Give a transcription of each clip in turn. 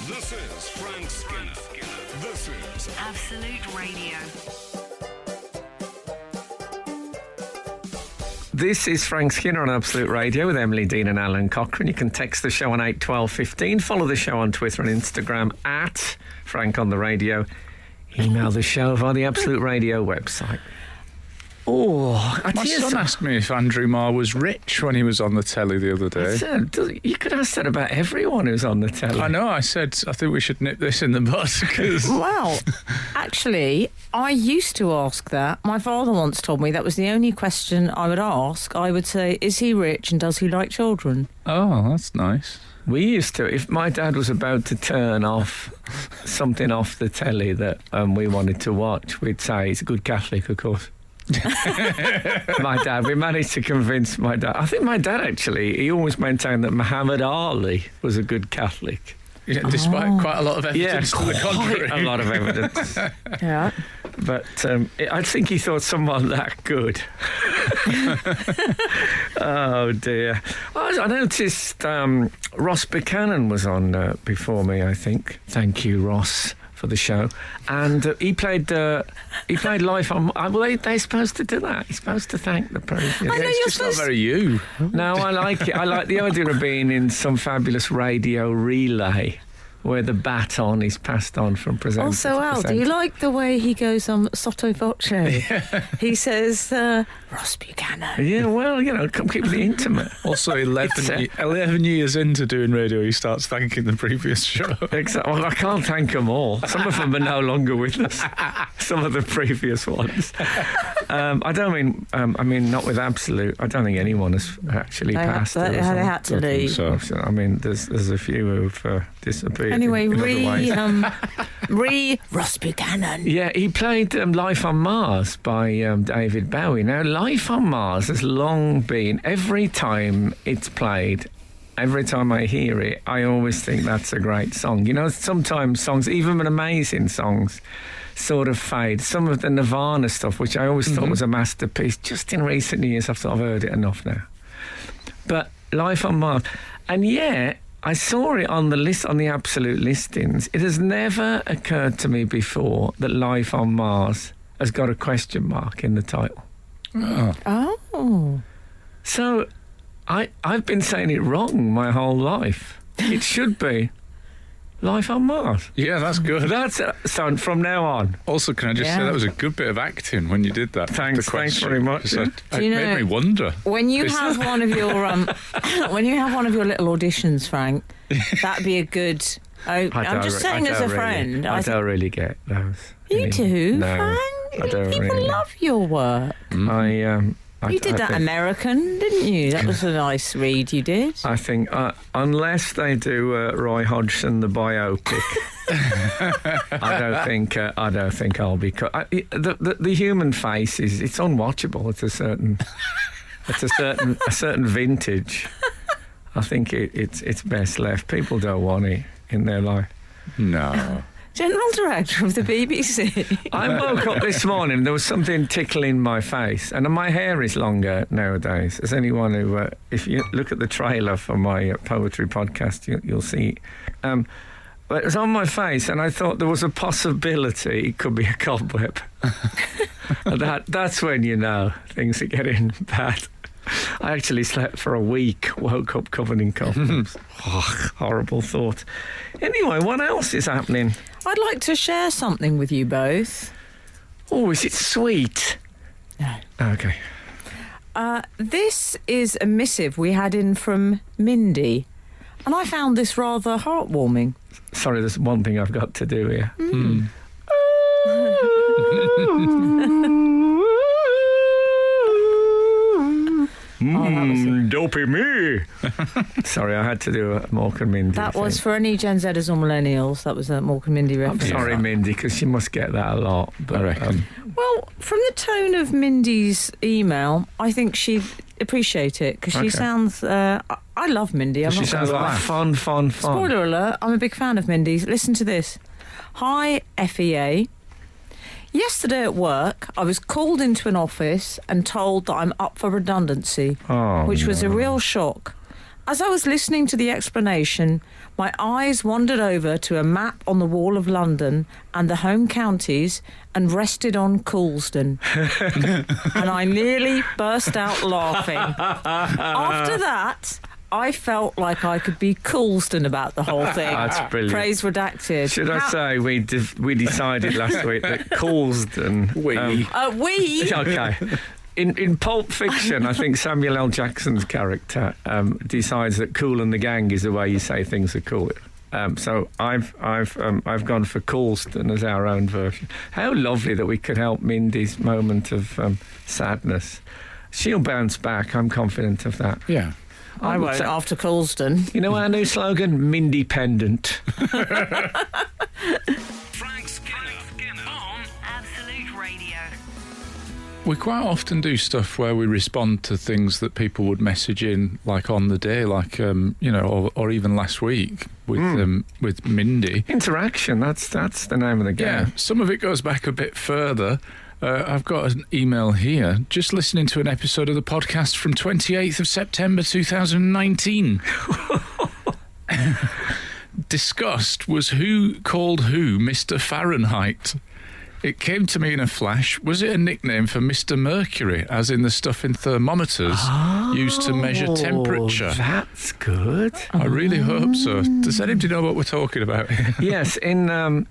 This is Frank Skinner. This is Absolute Radio. This is Frank Skinner on Absolute Radio with Emily Dean and Alan Cochrane. You can text the show on 81215. Follow the show on Twitter and Instagram at Frank on the Radio. Email the show via the Absolute Radio website. My son asked me if Andrew Marr was rich when he was on the telly the other day. You could ask that about everyone who's on the telly. I know, I said, I think we should nip this in the bud. Well, actually, I used to ask that. My father once told me that was the only question I would ask. I would say, is he rich and does he like children? Oh, that's nice. We used to, if my dad was about to turn off something off the telly that we wanted to watch, we'd say, he's a good Catholic, of course. We managed to convince my dad. I think my dad actually, he always maintained that Muhammad Ali was a good Catholic. Yeah, despite quite a lot of evidence to the contrary. A lot of evidence. Yeah. But I think he thought someone that good. Oh dear. I noticed Ross Buchanan was on before me, I think. Thank you, Ross, for the show, and he played live on. Well, they're supposed to do that. He's supposed to thank the president. I know, It's just not very you. No, I like it. I like the idea of being in some fabulous radio relay where the baton is passed on from presenter Also, to Al, do presenter. you like the way he goes sotto voce? He says, Ross Buchanan. Yeah, well, come keep it intimate. Also, 11 years into doing radio, he starts thanking the previous show. Exactly. Well, I can't thank them all. Some of them are no longer with us. Some of the previous ones. I don't mean. I mean, not with Absolute. I don't think anyone has actually passed. They had to leave. So, I mean, there's a few who've disappeared. Anyway, in other ways. Ross Buchanan. Yeah, he played Life on Mars by David Bowie. Now, Life on Mars has long been, every time it's played, every time I hear it, I always think that's a great song. Sometimes songs, even amazing songs, sort of fade. Some of the Nirvana stuff, which I always thought was a masterpiece, just in recent years I've sort of heard it enough now. But Life on Mars, and yeah, I saw it on the list, on the Absolute listings. It has never occurred to me before that Life on Mars has got a question mark in the title. Oh. So I've been saying it wrong my whole life. It should be Life on Mars. Yeah, that's good. That's so from now on. Also, can I just say that was a good bit of acting when you did that? Thanks very much. It made me wonder. When you have one of your little auditions, Frank, that'd be a good. I'm just saying as a friend. I don't really get those. You do, No, Frank. I don't People really. love your work. You did that American, didn't you? That was a nice read you did. I think unless they do Roy Hodgson the biopic, I don't think I'll be. The human face it's unwatchable. It's a certain vintage. I think it's best left. People don't want it in their life. No. General Director of the BBC. I woke up this morning, there was something tickling my face, and my hair is longer nowadays. As anyone who, if you look at the trailer for my poetry podcast, you'll see. But it was on my face, and I thought there was a possibility it could be a cobweb. That's when you know things are getting bad. I actually slept for a week, woke up covered in cobwebs. Horrible thought. Anyway, what else is happening? I'd like to share something with you both. Oh, is it sweet? No. Okay. This is a missive we had in from Mindy, and I found this rather heartwarming. Sorry, there's one thing I've got to do here. Dopey me. Sorry, I had to do a Mork and Mindy. That was thing. for any Gen Zers or millennials. That was a Mork and Mindy I'm reference. sorry, Mindy, because she must get that a lot. But, I reckon. Well, from the tone of Mindy's email, I think she'd appreciate it because she sounds. I love Mindy. I'm she not sounds gonna lie. like fun. Spoiler alert, I'm a big fan of Mindy's. Listen to this. Hi, FEA. Yesterday at work, I was called into an office and told that I'm up for redundancy, which was a real shock. As I was listening to the explanation, my eyes wandered over to a map on the wall of London and the home counties and rested on Coulsdon. And I nearly burst out laughing. After that, I felt like I could be Coulsdon about the whole thing. That's brilliant. Praise redacted. Should I say we decided last week that Coulsdon... We? Okay. In Pulp Fiction, I think Samuel L. Jackson's character decides that cool and the gang is the way you say things are cool. So I've gone for Coulsdon as our own version. How lovely that we could help Mindy's moment of sadness. She'll bounce back. I'm confident of that. Yeah. I won't after Coulsdon. You know our new slogan? Mindy-pendant. Frank Skinner on Absolute Radio. We quite often do stuff where we respond to things that people would message in, like on the day, like or even last week with Mindy. Interaction. That's the name of the game. Yeah, some of it goes back a bit further. I've got an email here. Just listening to an episode of the podcast from 28th of September 2019. Discussed was who called who Mr. Fahrenheit. It came to me in a flash. Was it a nickname for Mr. Mercury, as in the stuff in thermometers used to measure temperature? That's good. I really hope so. Does anybody know what we're talking about? Yes, in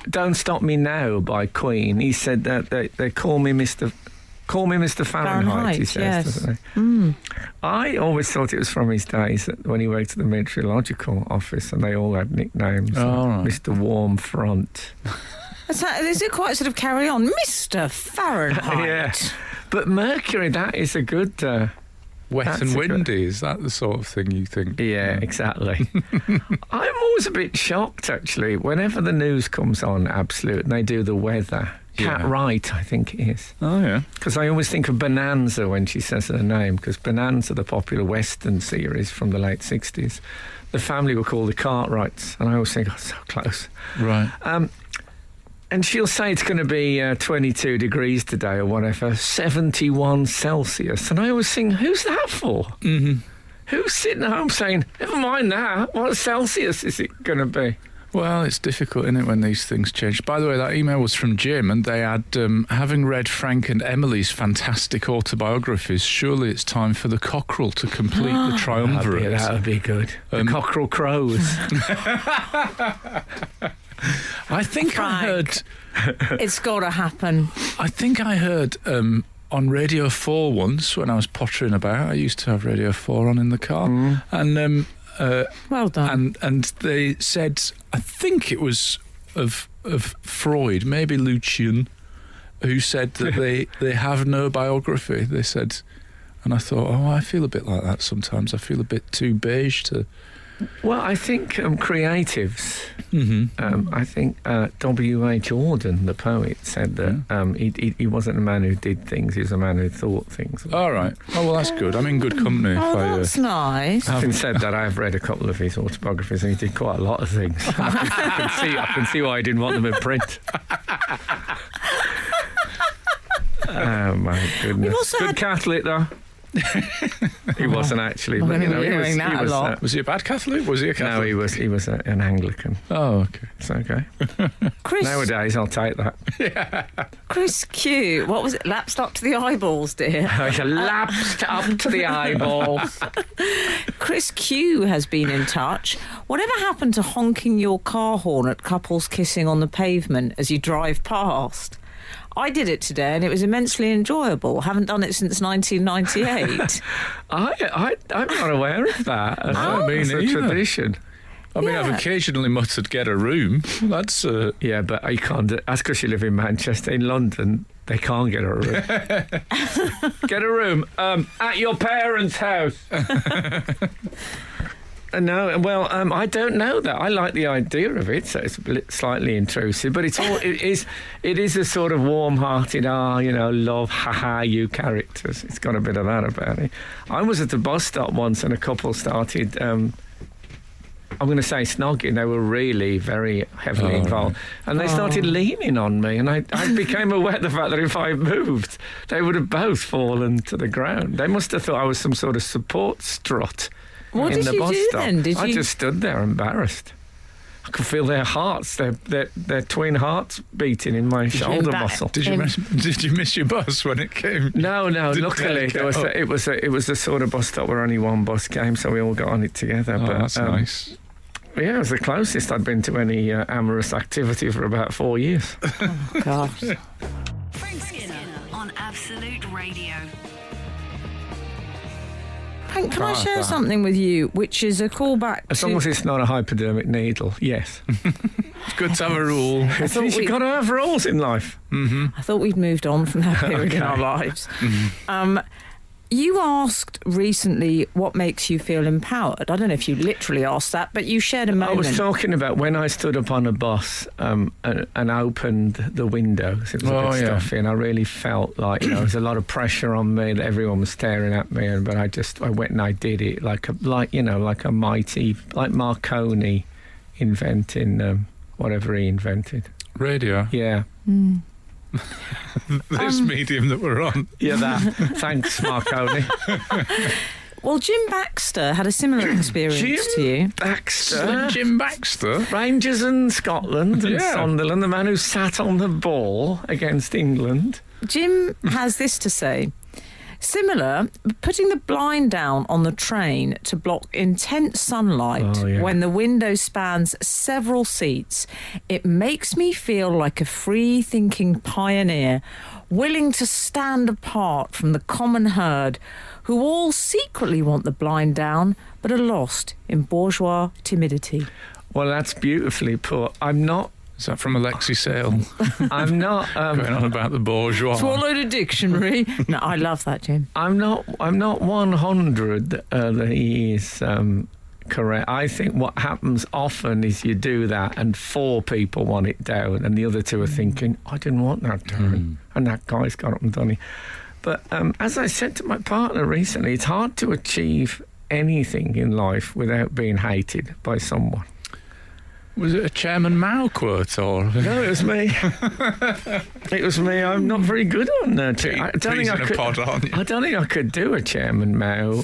Don't Stop Me Now by Queen, he said that they call me Mr. Fahrenheit, he says, yes. doesn't he? I always thought it was from his days when he worked at the meteorological office and they all had nicknames. Right. Mr. Warm Front. Is it quite sort of carry on? Mr. Fahrenheit. Yeah. But Mercury, that is a good... Wet that's and windy, is that the sort of thing you think? Yeah, exactly. I'm always a bit shocked, actually, whenever the news comes on, Absolute, and they do the weather. Cat Yeah. Wright, I think it is. Oh, yeah. Because I always think of Bonanza when she says her name, because Bonanza, the popular Western series from the late 60s, the family were called the Cartwrights, and I always think, oh, so close. Right. And she'll say it's going to be 22 degrees today or whatever, 71 Celsius. And I always think, who's that for? Mm-hmm. Who's sitting at home saying, never mind that, what Celsius is it going to be? Well, it's difficult, isn't it, when these things change? By the way, that email was from Jim, and they had, having read Frank and Emily's fantastic autobiographies, surely it's time for the cockerel to complete the triumvirate. That would be good. The cockerel crows. I think Frank. I heard... It's got to happen. I think I heard on Radio 4 once when I was pottering about. I used to have Radio 4 on in the car. And... Well done. And they said, I think it was of Freud, maybe Lucian, who said that they have no biography. They said, and I thought, oh, I feel a bit like that sometimes. I feel a bit too beige to... Well, I think creatives. Mm-hmm. I think W.H. Auden, the poet, said that he wasn't a man who did things; he was a man who thought things. All right. Oh, well, that's good. I'm in good company. That's nice. Having said that, I've read a couple of his autobiographies, and he did quite a lot of things. I can see why he didn't want them in print. Oh my goodness! Good Catholic though. He wasn't actually. I'm But, going to be hearing that a lot. Was he a bad Catholic? Was he a Catholic? No, he was an Anglican. Oh, okay. It's okay. Chris, Nowadays, I'll take that. Chris Q, what was it? Lapsed up to the eyeballs, dear. Lapsed up to the eyeballs. Chris Q has been in touch. Whatever happened to honking your car horn at couples kissing on the pavement as you drive past? I did it today and it was immensely enjoyable. Haven't done it since 1998. I'm not aware of that. I mean, it's a either. tradition. I mean, Yeah. I've occasionally muttered, get a room. That's... Yeah, but you can't. That's because you live in Manchester. In London, they can't get a room. Get a room at your parents' house. No, well, I don't know that. I like the idea of it, so it's slightly intrusive, but it is a sort of warm-hearted, love, haha, you characters. It's got a bit of that about it. I was at the bus stop once, and a couple started. I'm going to say snogging. They were really very heavily involved, and they started leaning on me, and I became aware of the fact that if I moved, they would have both fallen to the ground. They must have thought I was some sort of support strut. What in did the you bus do stop. then? Did I you- just stood there embarrassed. I could feel their hearts, their twin hearts beating in my shoulder back? muscle. Did you miss your bus when it came? No. Didn't Luckily, they get up? it was the sort of bus stop where only one bus came, so we all got on it together. Oh, but that's nice. yeah, it was the closest I'd been to any amorous activity for about 4 years. Gosh. Frank Skinner on Absolute Radio. Hank, can I Right, share that. something with you, which is a callback As to... long as it's not a hypodermic needle, yes. It's good to have a rule. You've got to have rules in life. I thought we'd moved on from that period in our lives. You asked recently what makes you feel empowered. I don't know if you literally asked that, but you shared a I moment. was talking about when I stood up on a bus and opened the windows. It was a bit stuffy, and I really felt like there was a lot of pressure on me. That everyone was staring at me, but I went and I did it like a mighty, like Marconi inventing whatever he invented. Radio. Yeah, This medium that we're on. yeah. That. Thanks, Marconi. Well, Jim Baxter had a similar experience to you. Baxter. Jim Baxter. Rangers and Scotland and Yeah. Sunderland, the man who sat on the ball against England. Jim has this to say. Similar, putting the blind down on the train to block intense sunlight Oh, yeah. when the window spans several seats. It makes me feel like a free-thinking pioneer, willing to stand apart from the common herd who all secretly want the blind down but are lost in bourgeois timidity. Well, that's beautifully put. I'm not. Is that from Alexi Sale? I'm not. Going on about the bourgeois. Swallowed a dictionary. No, I love that, Jim. I'm not 100 that he is correct. I think what happens often is you do that and 4 people want it down and the other 2 are thinking, I didn't want that down. And that guy's got up and done it. But as I said to my partner recently, it's hard to achieve anything in life without being hated by someone. Was it a Chairman Mao quote or? No, it was me. It was me. I'm not very good on I don't think I Peas in a could. pod, aren't you? I don't think I could do a Chairman Mao.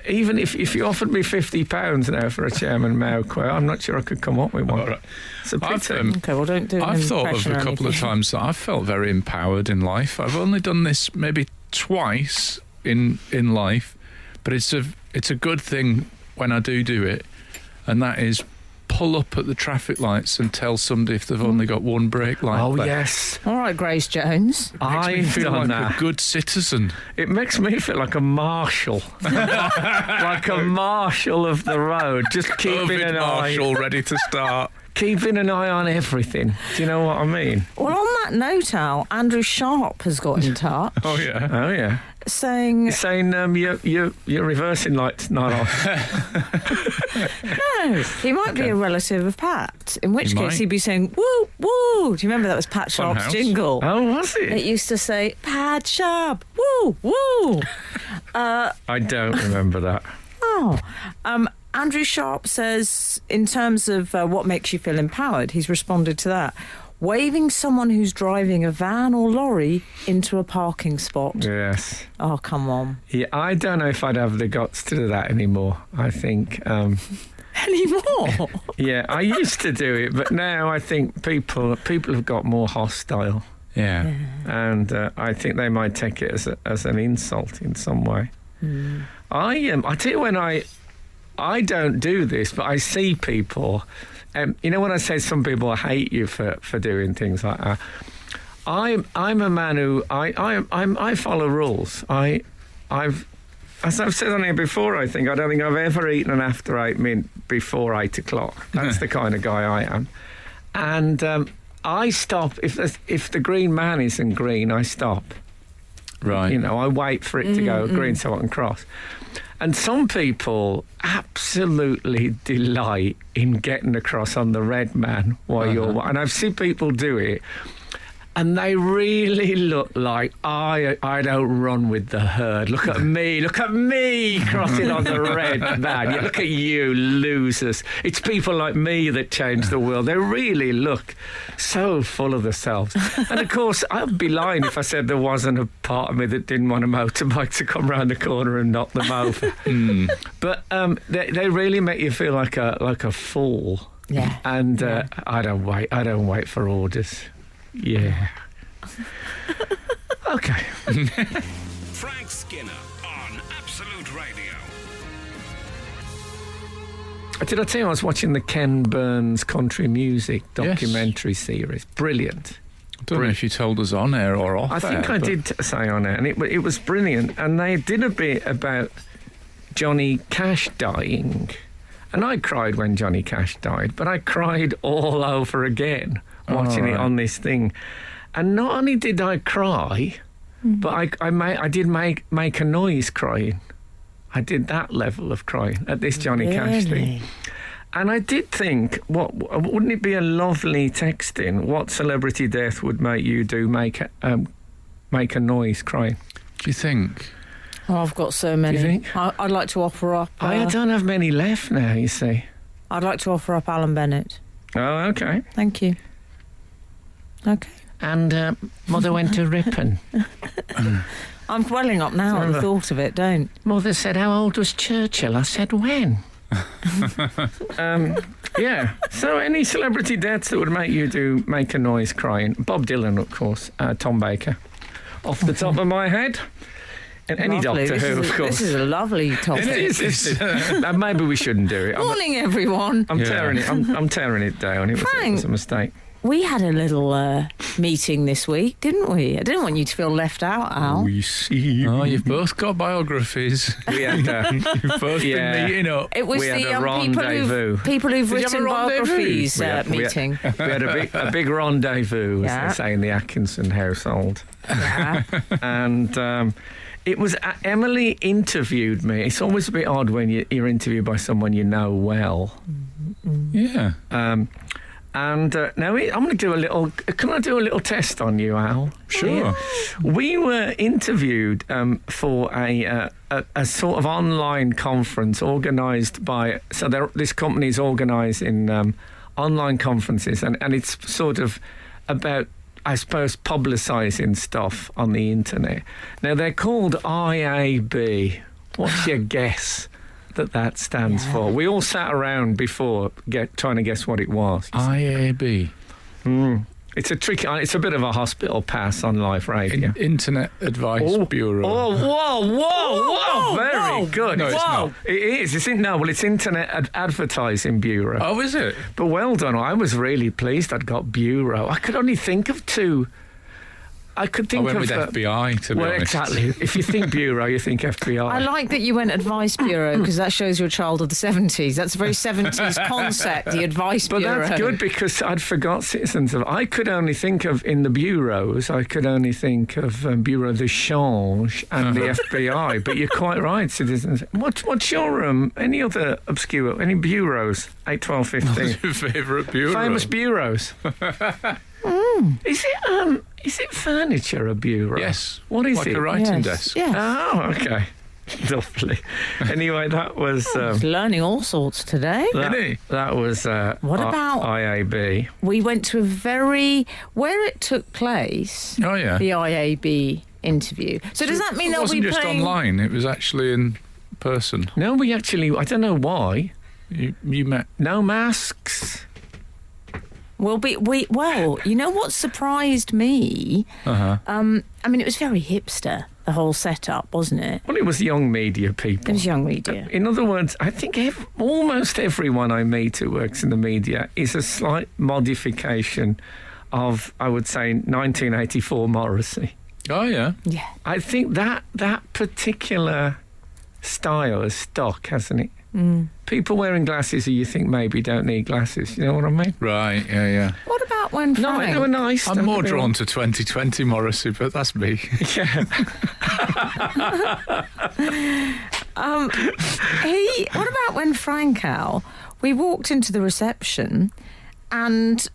Even if you offered me £50 now for a Chairman Mao quote, I'm not sure I could come up with one. All right. It's a I've, pity. Okay, well, don't do an I've thought of impression a or couple of anything. times that I've felt very empowered in life. I've only done this maybe twice in life, but it's a good thing when I do it, and that is pull up at the traffic lights and tell somebody if they've only got one brake light Oh left. yes, All right, Grace Jones. Makes me I've feel done like that. a good citizen. It makes me feel like a marshal, like a marshal of the road, just keeping Ovid an Marshall ready to start. keeping an eye on everything. Do you know what I mean? Well, on that note, Al, Andrew Sharp has got in touch Oh yeah. Oh yeah. saying, He's saying your reversing light's not on. no, he might be a relative of Pat, in which He case might. he'd be saying, woo, woo. Do you remember that was Pat Sharp's Funhouse. jingle? Oh, was It it? used to say, Pat Sharp, woo, woo. I don't remember that. Oh, Andrew Sharp says, in terms of what makes you feel empowered, he's responded to that. Waving someone who's driving a van or lorry into a parking spot. Yes. Oh, come on. Yeah, I don't know if I'd have the guts to do that anymore. I think, Anymore? yeah, I used to do it, but now I think people have got more hostile, Yeah. and I think they might take it as an insult in some way. I tell you when I don't do this, but I see people. You know when I say some people hate you for doing things like that. I'm a man who I follow rules. As I've said on here before, I don't think I've ever eaten an after 8 mint before 8 o'clock. That's the kind of guy I am. And I stop if the green man isn't green. I stop. Right. You know, I wait for it to go green so I can cross. And some people absolutely delight in getting across on the red man while you're... And I've seen people do it. And they really look like I don't run with the herd. Look at me crossing on the red, man. Yeah, look at you, losers. It's people like me that change the world. They really look so full of themselves. And of course, I'd be lying if I said there wasn't a part of me that didn't want a motorbike to come round the corner and knock them over. But they really make you feel like a fool. Yeah. And I don't wait for orders. Yeah. Okay. Frank Skinner on Absolute Radio. Did I tell you I was watching the Ken Burns country music documentary series? Brilliant. I don't know if you told us on air or off I think air, I but- did say on air, and it was brilliant. And they did a bit about Johnny Cash dying. And I cried when Johnny Cash died, but I cried all over again watching it on this thing. And not only did I cry, but I did make a noise crying. I did that level of crying at this Johnny Cash thing. And I did think, wouldn't it be a lovely texting? What celebrity death would make you do make a noise crying? Do you think? Oh, I've got so many. Do you think? I'd like to offer up. I don't have many left now, you see. I'd like to offer up Alan Bennett. Oh, okay. Thank you. Okay. And Mother went to Ripon. I'm welling up now at the thought of it, don't. Mother said, how old was Churchill? I said, when? Yeah. So any celebrity deaths that would make you make a noise crying? Bob Dylan, of course. Tom Baker. Off the top of my head. And any Lovely. Doctor Who, of course. This is a lovely topic. It is. Maybe we shouldn't do it. Morning, everyone. I'm tearing it. I'm tearing it down. It was a mistake. We had a little meeting this week, didn't we? I didn't want you to feel left out, Al. We see. Oh, you've both got biographies. We had You've both been meeting up. It was We had the a rendezvous. people who've Did you have written a rendezvous? biographies We meeting. had a big rendezvous, as they say, in the Atkinson household. Yeah. And it was Emily interviewed me. It's always a bit odd when you're interviewed by someone you know well. Yeah. And now I'm going to do a little. Can I do a little test on you, Al? Sure. Yeah. We were interviewed for a sort of online conference organised by. So this company is organising online conferences, and it's sort of about, I suppose, publicising stuff on the internet. Now they're called IAB. What's your guess that stands for? We all sat around before trying to guess what it was. IAB. It's a tricky. It's a bit of a hospital pass on live radio. Internet Advice Bureau. Whoa! Very good. No, it's not. It is. It's Internet Advertising Bureau. Oh, is it? But well done. I was really pleased I'd got Bureau. I could only think of two. I could think I went of with FBI, to be well, honest. exactly. If you think Bureau, you think FBI. I like that you went Advice Bureau because that shows you're a child of the 70s. That's a very 70s concept, the Advice But Bureau. that's good because I'd forgot citizens of. I could only think of in the bureaus. I could only think of Bureau de Change and the FBI. But you're quite right, citizens. What's your any other obscure bureaus? 8, 12, 15. What's your favourite bureau? Famous bureaus. Is it furniture, a bureau? Yes. What is like it? a writing Yes. desk. Yes. Oh, okay. Lovely. Anyway, that was. Learning all sorts today. That was. What about- IAB? We went to where it took place, Oh, yeah. the IAB interview. So does that mean It they'll wasn't be just playing... online, it was actually in person. No, we actually. I don't know why. You met... No masks. Well, you know what surprised me? Uh-huh. I mean, it was very hipster, the whole setup, wasn't it? Well, it was young media people. It was young media. In other words, I think almost everyone I meet who works in the media is a slight modification of, I would say, 1984 Morrissey. Oh, yeah. Yeah. I think that particular style is stuck, hasn't it? People wearing glasses who you think maybe don't need glasses. You know what I mean? Right, yeah. What about when No, Frank... they were nice. I'm more drawn to 2020 Morrissey, but that's me. Yeah. What about when Frank, Al, we walked into the reception and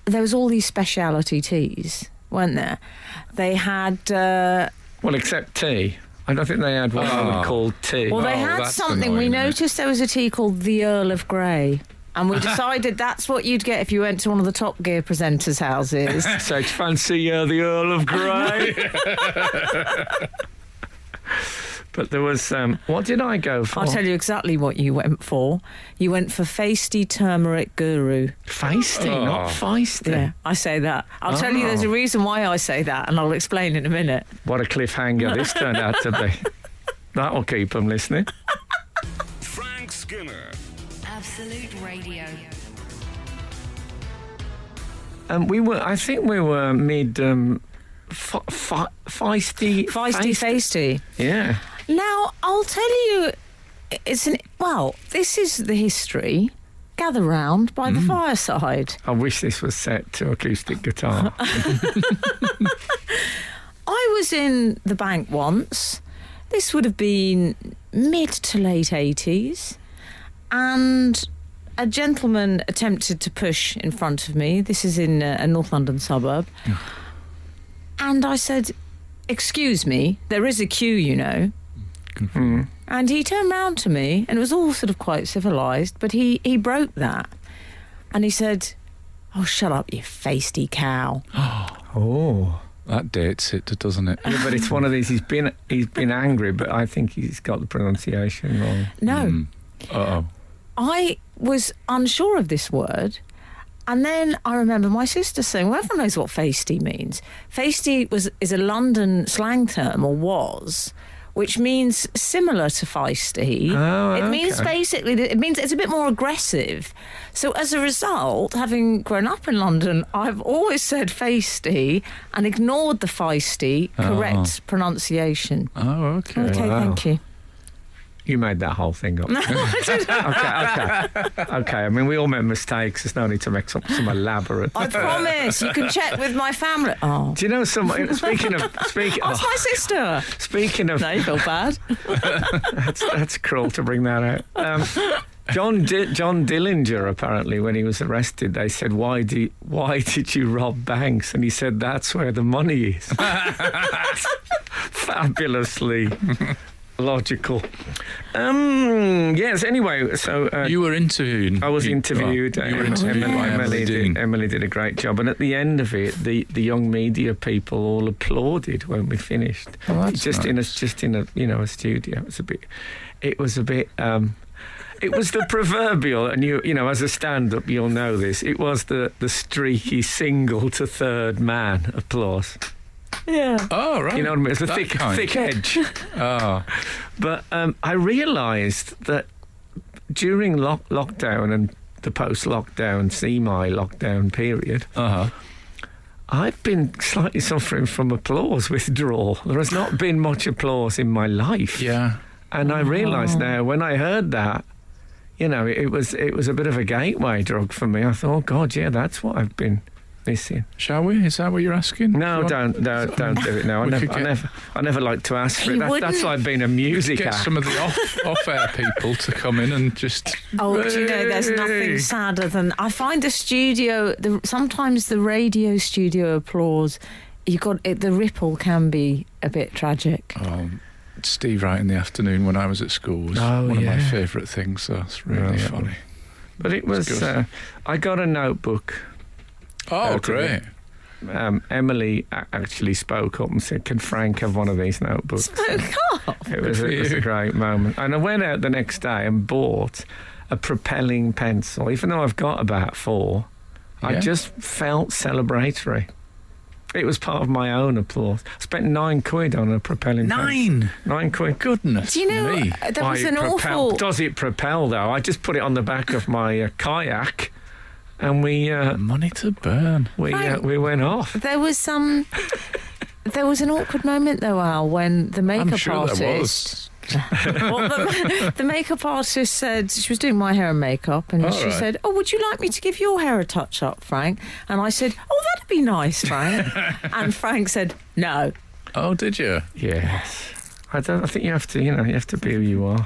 there was all these speciality teas. weren't there? They had. Well, except tea. I don't think they had what I would call tea. Well, they had that's something. annoying, We isn't it? noticed there was a tea called the Earl of Grey. And we decided that's what you'd get if you went to one of the Top Gear presenters' houses. So it's fancy the Earl of Grey. But there was, what did I go for? I'll tell you exactly what you went for. You went for Feisty Turmeric Guru. Feisty, not feisty. Yeah, I say that. I'll tell you there's a reason why I say that, and I'll explain in a minute. What a cliffhanger this turned out to be. That'll keep them listening. Frank Skinner. Absolute Radio. I think we were mid feisty. Feisty, Feisty. Yeah. Now, I'll tell you, this is the history. Gather round by the fireside. I wish this was set to acoustic guitar. I was in the bank once. This would have been mid to late 80s. And a gentleman attempted to push in front of me. This is in a North London suburb. And I said, "Excuse me, there is a queue, you know." And he turned round to me, and it was all sort of quite civilised, but he broke that. And he said, "Oh, shut up, you feisty cow." Oh. That dates it, doesn't it? Yeah, but it's one of these, he's been angry, but I think he's got the pronunciation wrong. No. Uh-oh. I was unsure of this word. And then I remember my sister saying, well, everyone knows what feisty means. Feisty is a London slang term, or was, which means similar to feisty. Oh, it means basically, it means it's a bit more aggressive. So as a result, having grown up in London, I've always said feisty and ignored the feisty correct pronunciation. Oh, okay. Okay, thank you. You made that whole thing up. Okay. I mean, we all make mistakes. There's no need to make some elaborate. I promise. You can check with my family. Oh. Do you know someone? Speaking of, That's my sister. Speaking of, No, you feel bad. that's cruel to bring that out. John Dillinger, apparently, when he was arrested, they said, "Why did you rob banks?" And he said, "That's where the money is." Fabulously logical. Yes. Anyway, so you were interviewed. I was interviewed. You were interviewed by Emily Dean. Emily did a great job, and at the end of it, the young media people all applauded when we finished. Oh, that's just in a a studio. It was a bit. It was the proverbial, and you as a stand-up, you'll know this. It was the streaky single to third man applause. Yeah. Oh, right. You know what I mean? It's a That thick kind. edge. Oh. But I realised that during lockdown and the post-lockdown, semi-lockdown period, I've been slightly suffering from applause withdrawal. There has not been much applause in my life. Yeah. And I realise now, when I heard that, it was a bit of a gateway drug for me. I thought, oh God, yeah, that's what I've been missing. Shall we? Is that what you're asking? No, don't do it now. I never like to ask for it. That's like being a music Get act. some of the off-air people to come in and just... Oh, do you know, there's nothing sadder than... I find sometimes the radio studio applause, the ripple can be a bit tragic. Steve Wright in the afternoon when I was at school was one of my favourite things. So it's really funny. But it was... I got a notebook. Oh, great. Emily actually spoke up and said, "Can Frank have one of these notebooks?" Spoke up? It was a great moment. And I went out the next day and bought a propelling pencil. Even though I've got about 4, I just felt celebratory. It was part of my own applause. I spent £9 on a propelling pencil. £9. Goodness Do you know, me. there was an awful... Does it propel, though? I just put it on the back of my kayak. And we money to burn. We went off. There was an awkward moment though, Al, when the makeup I'm sure artist. there was. Well, the makeup artist said she was doing my hair and makeup, and she said, "Oh, would you like me to give your hair a touch up, Frank?" And I said, "Oh, that'd be nice, Frank." And Frank said, "No." Oh, did you? Yes. I think you have to be who you are.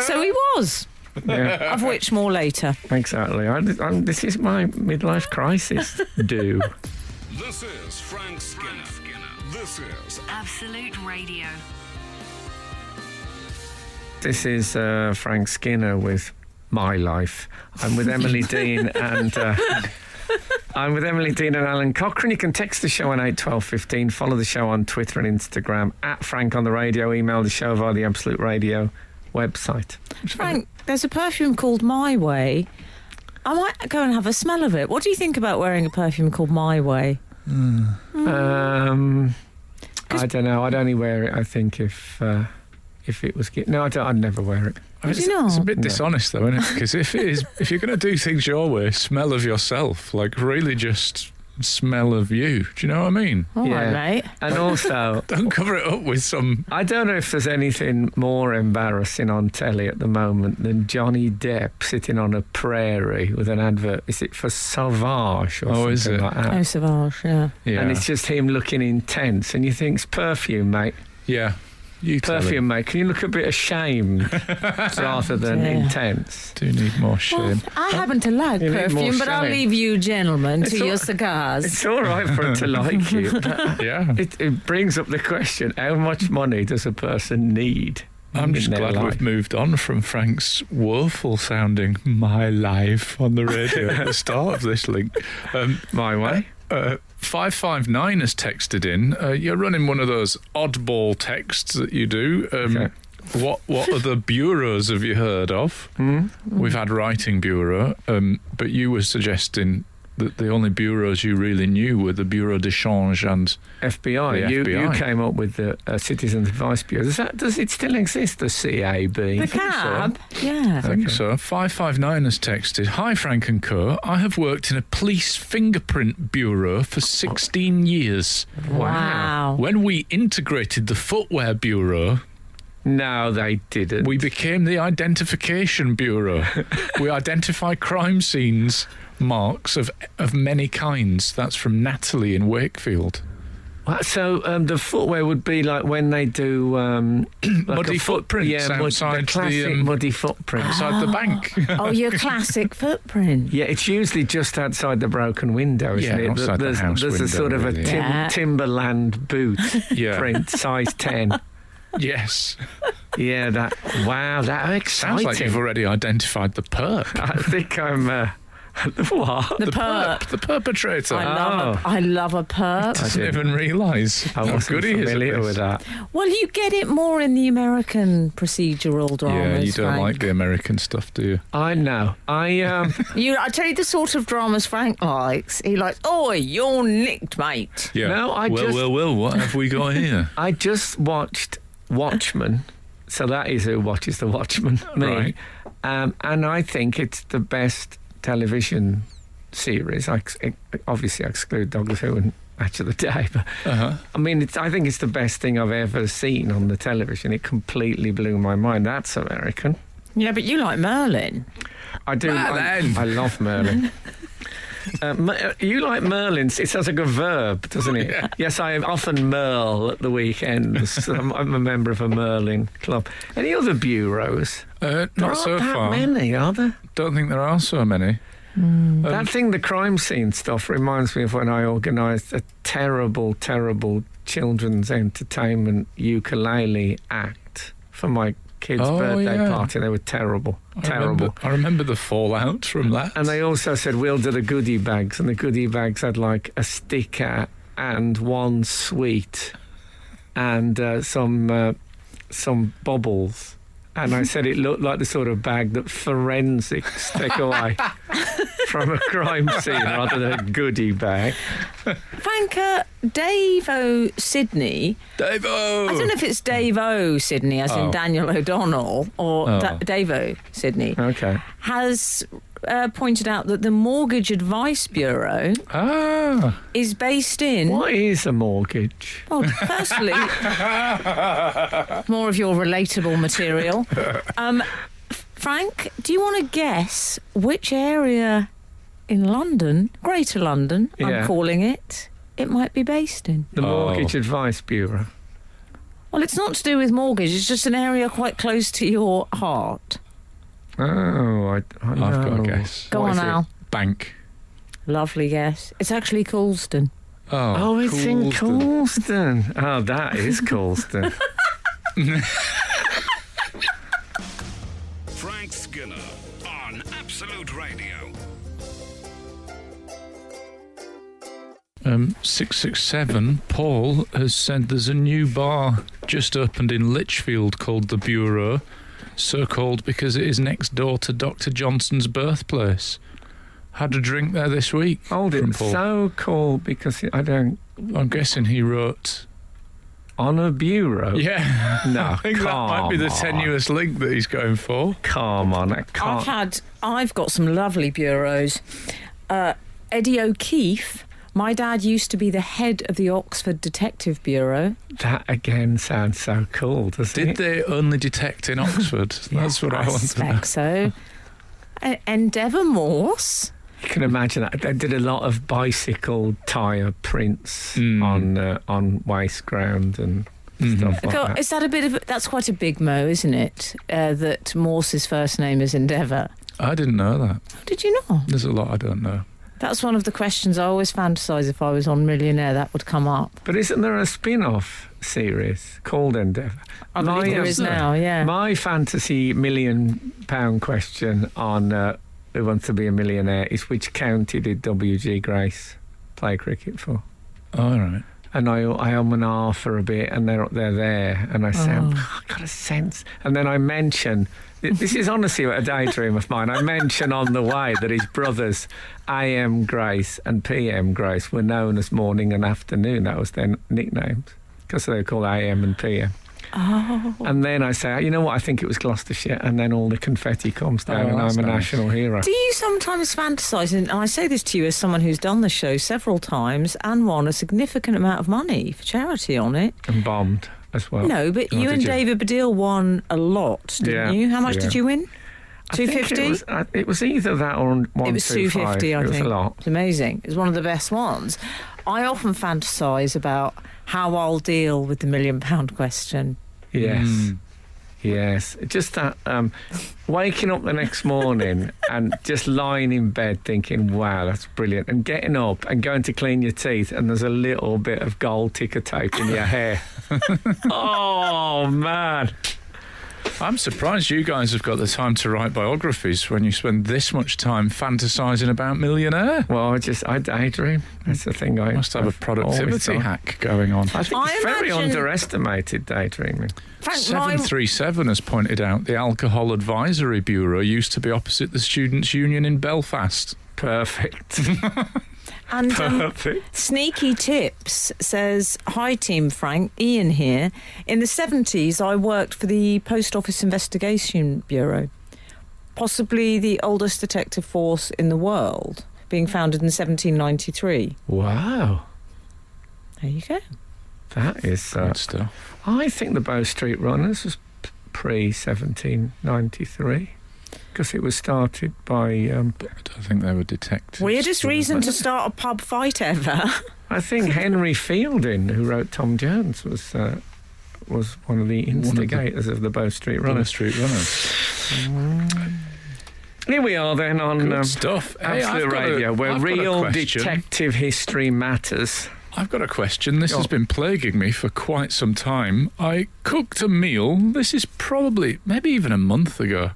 So he was. Yeah. Of which more later. Exactly. This is my midlife crisis. This is Frank Skinner. This is Absolute Radio. This is Frank Skinner with My Life. I'm with Emily Dean and Alan Cochrane. You can text the show on 81215. Follow the show on Twitter and Instagram at Frank on the Radio. Email the show via the Absolute Radio website. Frank, there's a perfume called My Way. I might go and have a smell of it. What do you think about wearing a perfume called My Way? I don't know. I'd only wear it, I think, if it was... No, I'd never wear it. It's a bit dishonest, though, isn't it? Because if you're going to do things your way, smell of yourself. Like, really just smell of you. Do you know what I mean? All right, mate. And also... Don't cover it up with some... I don't know if there's anything more embarrassing on telly at the moment than Johnny Depp sitting on a prairie with an advert. Is it for Sauvage or something is it? like that? Oh, Sauvage, yeah. And it's just him looking intense. And you think, it's perfume, mate. Yeah. You Perfume, mate. Can you look a bit ashamed rather than intense? Do need more shame. Well, I happen to like You need more perfume, but I'll shame. leave you gentlemen to all- your cigars. It's all right for him to like you. But Yeah. it brings up the question, how much money does a person need? I'm in just their glad life? we've moved on from Frank's woeful sounding My Life on the radio at the start of this link. My way. 559 has texted in. You're running one of those oddball texts that you do. Okay. What other bureaus have you heard of? We've had Writing Bureau, but you were suggesting that the only bureaus you really knew were the Bureau de Change and FBI. The You FBI. came up with the Citizens Advice Bureau. Does it still exist, the CAB? The cab? Yeah. I think so. 559 has texted, Hi Frank and Co. I have worked in a police fingerprint bureau for 16 years. Wow. When we integrated the footwear bureau, No, they didn't. we became the identification bureau. We identify crime scenes, marks of many kinds. That's from Natalie in Wakefield. So the footwear would be like when they do like Muddy footprints the outside classic the, muddy footprint. Outside the bank. Oh, your classic footprint. Yeah, it's usually just outside the broken window, isn't Yeah, it? outside the There's house a window, sort of really. a Yeah. Timberland boot Yeah. print, size 10. Yes. Yeah, that exciting. Sounds like you've already identified the perp. I think I'm what? The perp. The perpetrator. I love a perp. Doesn't even realise I how wasn't good he is at familiar this. with that. Well, you get it more in the American procedural dramas. Yeah, you don't Frank. like the American stuff, do you? I know. I I tell you the sort of dramas Frank likes. He likes, oi, you're nicked, mate. Yeah. No, Well, what have we got here? I just watched Watchmen, so that is who watches the Watchmen. Me. Right. And I think it's the best television series. Obviously, I exclude Doctor Who and Match of the Day, but I mean, I think it's the best thing I've ever seen on the television. It completely blew my mind. That's American. Yeah, but you like Merlin. I do. Merlin. I love Merlin. You like Merlin? It sounds like a verb, doesn't it? Yeah. Yes, I often merle at the weekends. I'm a member of a Merlin club. Any other bureaus? Not There so aren't that far. many, are there? Don't think there are so many. That thing, the crime scene stuff, reminds me of when I organised a terrible, terrible children's entertainment ukulele act for my kids' Oh, birthday yeah. party. They were terrible. I remember the fallout from that. And they also said, we'll do the goodie bags. And the goodie bags had like a sticker and one sweet and some bubbles. And I said it looked like the sort of bag that forensics take away from a crime scene rather than a goodie bag. Frank, Dave-O Sydney. Dave-O! I don't know if it's Dave-O Sydney, as in Daniel O'Donnell, or Oh. Dave-O Sydney, Okay. has pointed out that the Mortgage Advice Bureau is based in... What is a mortgage? Well, firstly, more of your relatable material. Frank, do you want to guess which area in London, Greater London, Yeah. I'm calling it might be based in? The Mortgage Advice Bureau. Well, it's not to do with mortgage. It's just an area quite close to your heart. Oh, I I've know. got a guess. Go What on, is it? Al. Bank. Lovely guess. It's actually Coulston. Oh, it's in Coulston. Oh, that is Coulston. Frank Skinner on Absolute Radio. 667, Paul has said there's a new bar just opened in Lichfield called The Bureau, so called because it is next door to Dr. Johnson's birthplace. Had a drink there this week. Hold it. So called because I'm guessing he wrote on a bureau. Yeah. No, I think that might be the tenuous link that he's going for. Come on, I can't. I've got some lovely bureaus. Eddie O'Keefe. My dad used to be the head of the Oxford Detective Bureau. That again sounds so cool, doesn't it? Did they only detect in Oxford? That's what I want to know. So. Endeavour Morse. You can imagine that. They did a lot of bicycle tyre prints on waste ground and stuff like that. Is that a bit of... That's quite a big mo, isn't it? That Morse's first name is Endeavour. I didn't know that. Did you not? There's a lot I don't know. That's one of the questions I always fantasise if I was on Millionaire, that would come up. But isn't there a spin-off series called Endeavour? I believe there is now, yeah. My fantasy £1 million question on Who Wants to Be a Millionaire is which county did W.G. Grace play cricket for? All right. And I am an R for a bit, and they're there, and I say, I got a sense. And then I mention, this is honestly a daydream of mine, I mention on the way that his brothers, AM Grace and PM Grace, were known as morning and afternoon. That was their nicknames, because they were called AM and PM. Oh. And then I say, you know what, I think it was Gloucestershire, and then all the confetti comes down and I'm a national hero. Do you sometimes fantasise, and I say this to you as someone who's done the show several times and won a significant amount of money for charity on it? And bombed as well. No, but you and David Baddiel won a lot, didn't you? How much did you win? 250? It was either that or 125. It was 250, I think. It was a lot. It's amazing. It was one of the best ones. I often fantasise about how I'll deal with the £1 million question. Yes. Yes. Just that waking up the next morning and just lying in bed thinking, wow, that's brilliant. And getting up and going to clean your teeth and there's a little bit of gold ticker tape in your hair. Oh, man. I'm surprised you guys have got the time to write biographies when you spend this much time fantasising about Millionaire. Well, I daydream. That's the thing. I must have a productivity hack going on. I think it's very underestimated, daydreaming. 737 has pointed out the Alcohol Advisory Bureau used to be opposite the Students' Union in Belfast. Perfect. And Sneaky Tips says, hi team Frank, Ian here. In the 70s I worked for the Post Office Investigation Bureau, possibly the oldest detective force in the world, being founded in 1793. Wow. There you go. That is good stuff. I think the Bow Street Runners was pre-1793. Because it was started by... I don't think they were detectives. Weirdest reason to start a pub fight ever. I think Henry Fielding, who wrote Tom Jones, was one of the instigators of the Bow Street Runners. Here we are then on stuff. Absolute Radio, where real detective history matters. I've got a question. This has been plaguing me for quite some time. I cooked a meal. This is probably, maybe even a month ago.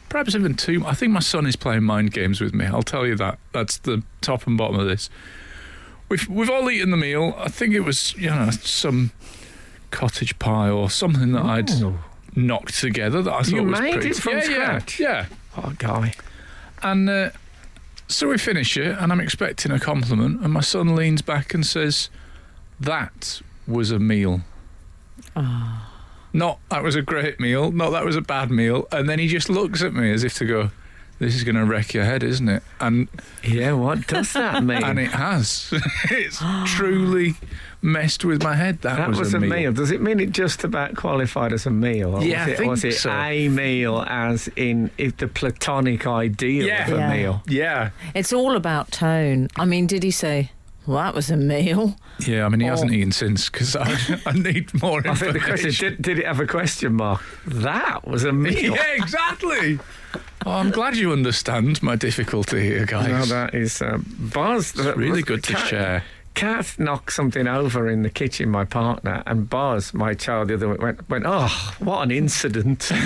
Perhaps even 2. I think my son is playing mind games with me. I'll tell you that. That's the top and bottom of this. We've all eaten the meal. I think it was, some cottage pie or something that I'd knocked together that I thought was pretty... You made it from scratch? Yeah. Oh, guy. And so we finish it, and I'm expecting a compliment, and my son leans back and says, that was a meal. Ah. Not that was a great meal, not that was a bad meal. And then he just looks at me as if to go, this is going to wreck your head, isn't it? And yeah, what does that mean? And it has. It's truly messed with my head. That was a meal. Does it mean it just about qualified as a meal? Or yeah, was it so. A meal as in the platonic ideal of a meal? Yeah. It's all about tone. I mean, did he say... Well, that was a meal. Yeah, I mean, he hasn't eaten since because I need more information. I think the question, did it have a question mark? That was a meal. Yeah, exactly. Oh, I'm glad you understand my difficulty here, guys. No, that is... Buzz... It's really good to share. Kath knocked something over in the kitchen, my partner, and Boz, my child, the other way, went, oh, what an incident. And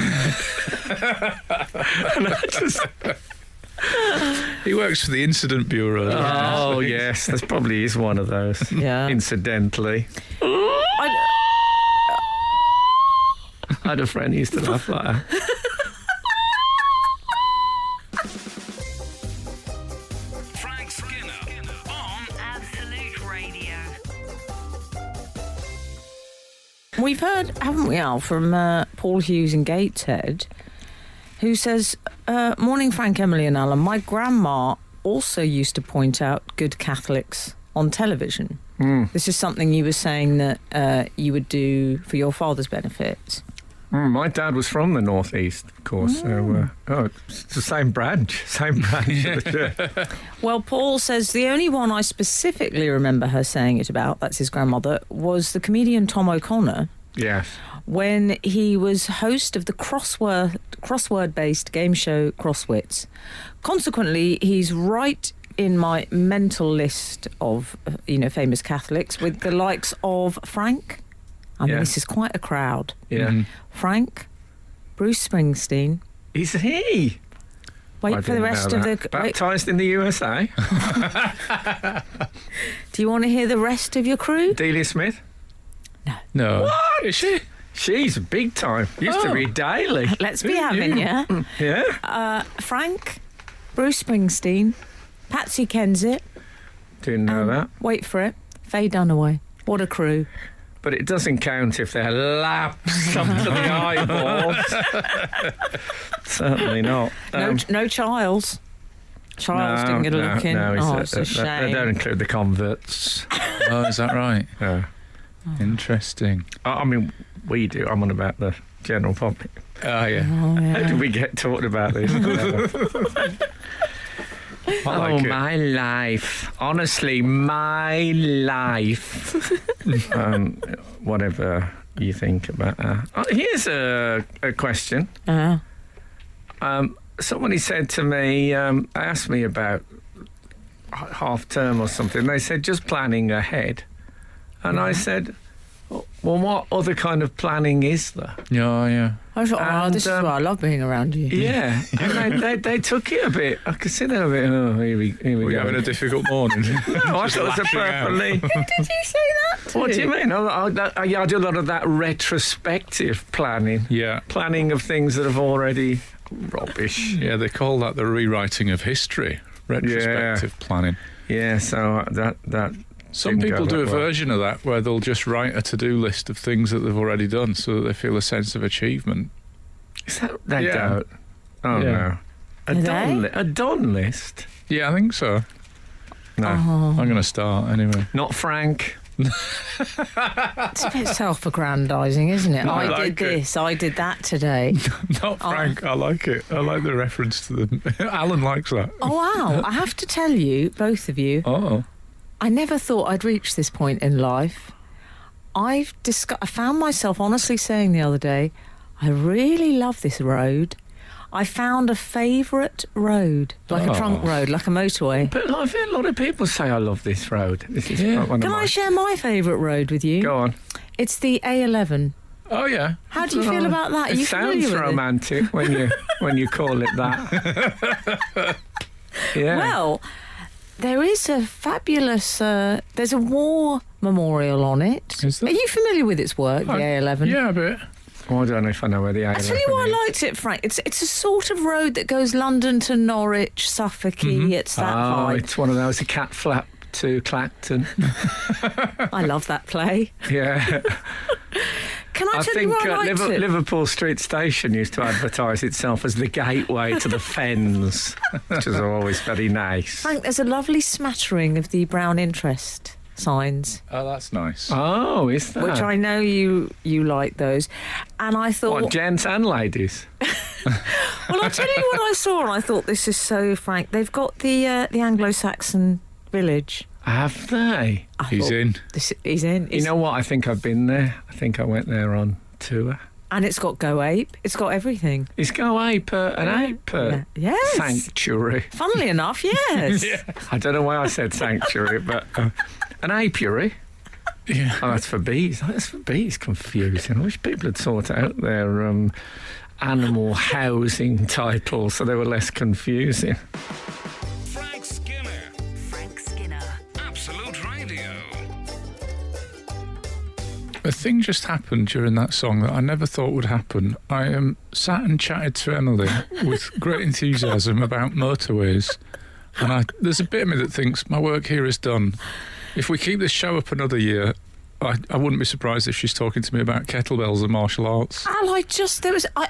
I just... He works for the Incident Bureau. Oh, yes, that's probably is one of those, Yeah. incidentally. I had a friend who used to laugh like that. Frank Skinner on Absolute Radio. We've heard, haven't we, Al, from Paul Hughes in Gateshead, who says, morning, Frank, Emily and Alan. My grandma also used to point out good Catholics on television. This is something you were saying that you would do for your father's benefit. My dad was from the northeast, of course. So, it's the same branch of the church. Well, Paul says the only one I specifically remember her saying it about, that's his grandmother, was the comedian Tom O'Connor, Yes. when he was host of the crossword-based game show Crosswits. Consequently, he's right in my mental list of, famous Catholics, with the likes of Frank. I mean, Yeah. this is quite a crowd. Yeah. Frank, Bruce Springsteen. Is he? Wait I for the didn't rest know of that. the... Wait, Baptised in the USA? do you want to hear the rest of your crew? Delia Smith? No. What? Is she? She's big time. Used to read daily. Let's be having you. Yeah? Frank, Bruce Springsteen, Patsy Kensit. Didn't know that. Wait for it. Faye Dunaway. What a crew. But it doesn't count if they're lapsed up to the eyeballs. Certainly not. No Childs. Childs didn't get a look in. No, It's a shame. They don't include the converts. Oh, is that right? No. Interesting. I mean, we do. I'm on about the general public. Oh, yeah. Oh, yeah. How did we get talked about this? I like it. My life. Honestly, my life. Whatever you think about that. Here's a question. Somebody said to me, asked me about half term or something. They said, just planning ahead. And I said, well, what other kind of planning is there? Yeah, yeah. I thought, this is why I love being around you. Yeah, and they took it a bit. I could see them a bit. Oh, here we We're go. having a difficult morning. No, I thought it was a perfectly. Did you say that too? What do you mean? I do a lot of that retrospective planning. Yeah. Planning of things that have already rubbish. Yeah, they call that the rewriting of history, retrospective planning. Yeah, so that. Some didn't people go do a that well. version of that where they'll just write a to-do list of things that they've already done so that they feel a sense of achievement. Is that they Yeah. don't? Oh Yeah. no, a done list. Yeah, I think so. No, I'm going to start anyway. not Frank. It's a bit self-aggrandising, isn't it? I like did it. this, I did that today. Not Frank, I like it. I like the reference to the... Alan likes that. Oh, wow. I have to tell you, both of you, Oh. I never thought I'd reach this point in life. I found myself honestly saying the other day, I really love this road. I found a favourite road, like a trunk road, like a motorway. But a lot of people say I love this road. This is Yeah. one of Can my... I share my favourite road with you? Go on. It's the A11. Oh, yeah. How do you feel about that? Are It you sounds familiar with it? romantic when you call it that. Yeah. Well, there is a fabulous... there's a war memorial on it. Is there? Are you familiar with its work, the A11? Yeah, a bit. Oh, I don't know if I know where the A11 I tell you why is. I liked it, Frank. It's a sort of road that goes London to Norwich, Suffolk. It's that vibe. It's one of those, a cat flap to Clacton. I love that play. Yeah. Can I I tell think you why I liked it? Liverpool Street Station used to advertise itself as the gateway to the Fens, which is always very nice. Frank, there's a lovely smattering of the brown interest signs, Oh, that's nice. Oh, is that? which I know you like those. And I thought, What, gents and ladies? well, I'll tell you what I saw, and I thought, this is so Frank. They've got the Anglo-Saxon village. Have they? I He's thought, in. He's in. You know what? I think I've been there. I think I went there on tour. And it's got Go Ape. It's got everything. Is Go Ape an ape Yes. sanctuary? Funnily enough, yes. I don't know why I said sanctuary, but An apiary? Yeah. Oh, that's for bees. That's for bees. Confusing. I wish people had sorted out their animal housing titles so they were less confusing. Frank Skinner. Frank Skinner. Absolute Radio. A thing just happened during that song that I never thought would happen. I sat and chatted to Emily with great enthusiasm about motorways, and there's a bit of me that thinks my work here is done. If we keep this show up another year, I wouldn't be surprised if she's talking to me about kettlebells and martial arts. I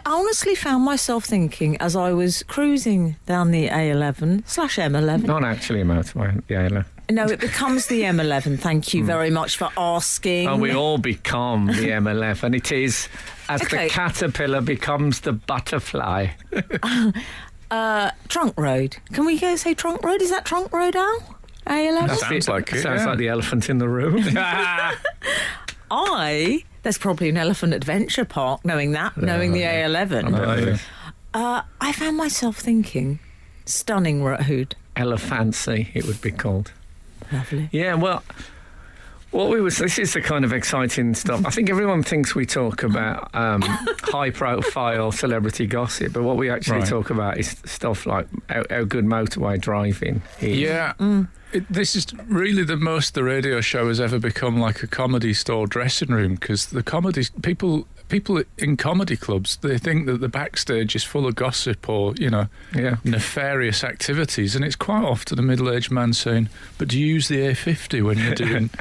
honestly found myself thinking as I was cruising down the A11/M11. Not actually a motorway, the A11. No, it becomes the M11. Thank you very much for asking. Oh, we all become the M11. It is as Okay. the caterpillar becomes the butterfly. Trunk Road. Can we go say Trunk Road? Is that Trunk Road, Al? A11? Sounds like it, Sounds yeah. like the elephant in the room. There's probably an elephant adventure park, knowing the A11. I found myself thinking, stunning road. Elephancy, it would be called. Lovely. Yeah, well, this is the kind of exciting stuff. I think everyone thinks we talk about high-profile celebrity gossip, but what we actually talk about is stuff like how good motorway driving is. Yeah. This is really the most the radio show has ever become like a comedy store dressing room, because the comedy people in comedy clubs, they think that the backstage is full of gossip or nefarious activities, and it's quite often a middle-aged man saying, "But do you use the A50 when you're doing?"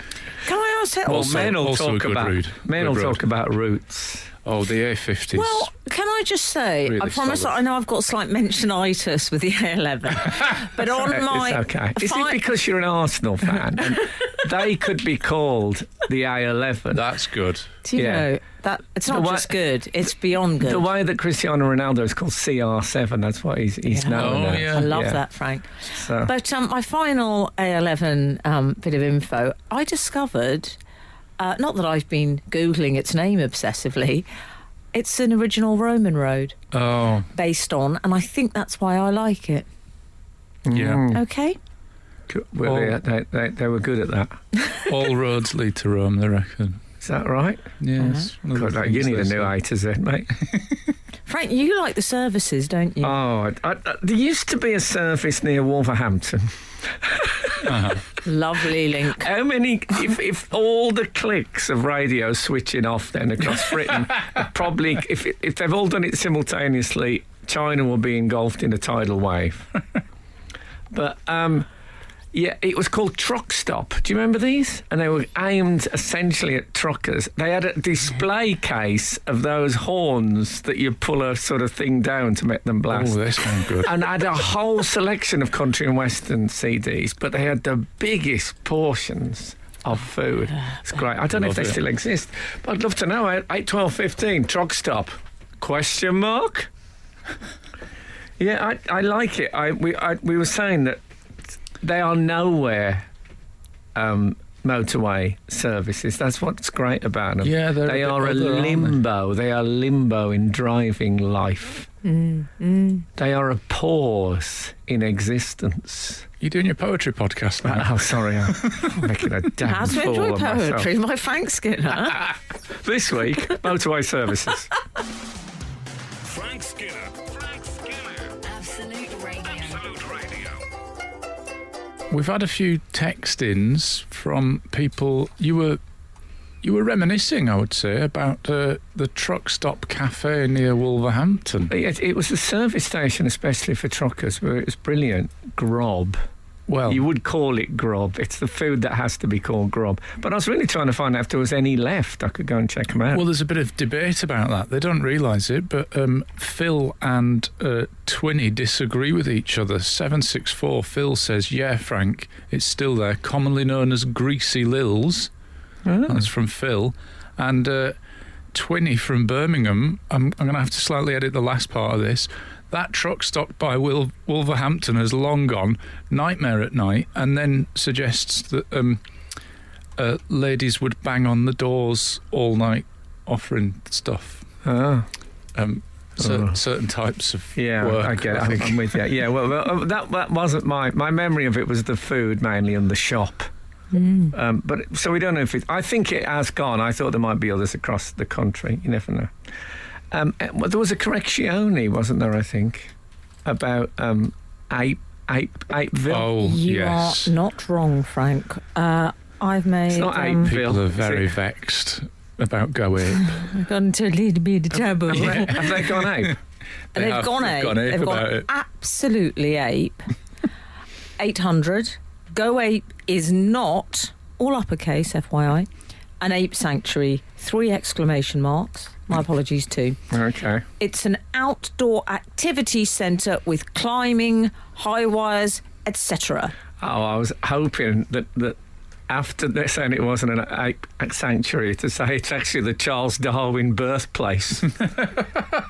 Can I ask that? Well, men will also a talk good about road. men will talk about routes. Oh, the A50s. Well, can I just say, Really I promise solid. that I know I've got slight mentionitis with the A11, but on my... It's okay. Is it because you're an Arsenal fan? And they could be called the A11. That's good. Do you know, that it's not just good, it's beyond good. The way that Cristiano Ronaldo is called CR7, that's what he's known as. yeah. I love that, Frank. So, But my final A11 bit of info, I discovered, not that I've been Googling its name obsessively, it's an original Roman road Oh, based on, and I think that's why I like it. yeah. Okay? well, they were good at that. All roads lead to Rome, they reckon. Is that right? Yes. God, you need a new A to Z, mate. Frank, you like the services, don't you? Oh, there used to be a service near Wolverhampton. Lovely link. How many, if all the clicks of radio switching off then across Britain, probably, if they've all done it simultaneously, China will be engulfed in a tidal wave. But, yeah, it was called Truck Stop. Do you remember these? And they were aimed essentially at truckers. They had a display case of those horns that you pull a sort of thing down to make them blast. Oh, this one good. And had a whole selection of country and western CDs, but they had the biggest portions of food. It's great. I don't know if they still exist, but I'd love to know. 8, 12, 15, Truck Stop? Question mark? Yeah, I like it. We were saying that they are nowhere motorway services. That's what's great about them. Yeah, they are a limbo. They are limbo in driving life. They are a pause in existence. You doing your poetry podcast now? Oh, sorry, I'm making a damn How to fool enjoy of myself. poetry by Frank Skinner. This week, motorway services. Frank Skinner. Frank Skinner. Absolute Radio. Absolute Radio. We've had a few text-ins from people. You were reminiscing, I would say, about the Truck Stop Cafe near Wolverhampton. It was a service station, especially for truckers, where it was brilliant. Grob. Well, You would call it grob. It's the food that has to be called grob. But I was really trying to find out if there was any left. I could go and check them out. well, there's a bit of debate about that. They don't realise it, but Phil and Twinny disagree with each other. 764 Phil says, "Yeah, Frank, it's still there, commonly known as Greasy Lil's." That's from Phil. And Twinny from Birmingham, I'm going to have to slightly edit the last part of this. That truck stop by Wolverhampton has long gone, nightmare at night, and then suggests that ladies would bang on the doors all night offering stuff. Certain types of work. I get it. I think. I'm with you. Yeah, well, that wasn't my memory of it was the food mainly and the shop. But so we don't know if it. I think it has gone. I thought there might be others across the country. You never know. Well, there was a correctione, wasn't there? I think about Apeville. Oh, You yes. are not wrong, Frank. I've made. It's not um, Apeville. People are is very it? vexed about Go Ape. I've gone into a little bit of trouble. Have they gone ape? They've gone ape. They've They've about gone it. absolutely ape. 800. Go Ape is not, all uppercase, FYI, an ape sanctuary. 3 exclamation marks. My apologies too. Okay. It's an outdoor activity centre with climbing, high wires, etc. Oh, I was hoping that after they're saying it wasn't an ape sanctuary, to say it's actually the Charles Darwin birthplace.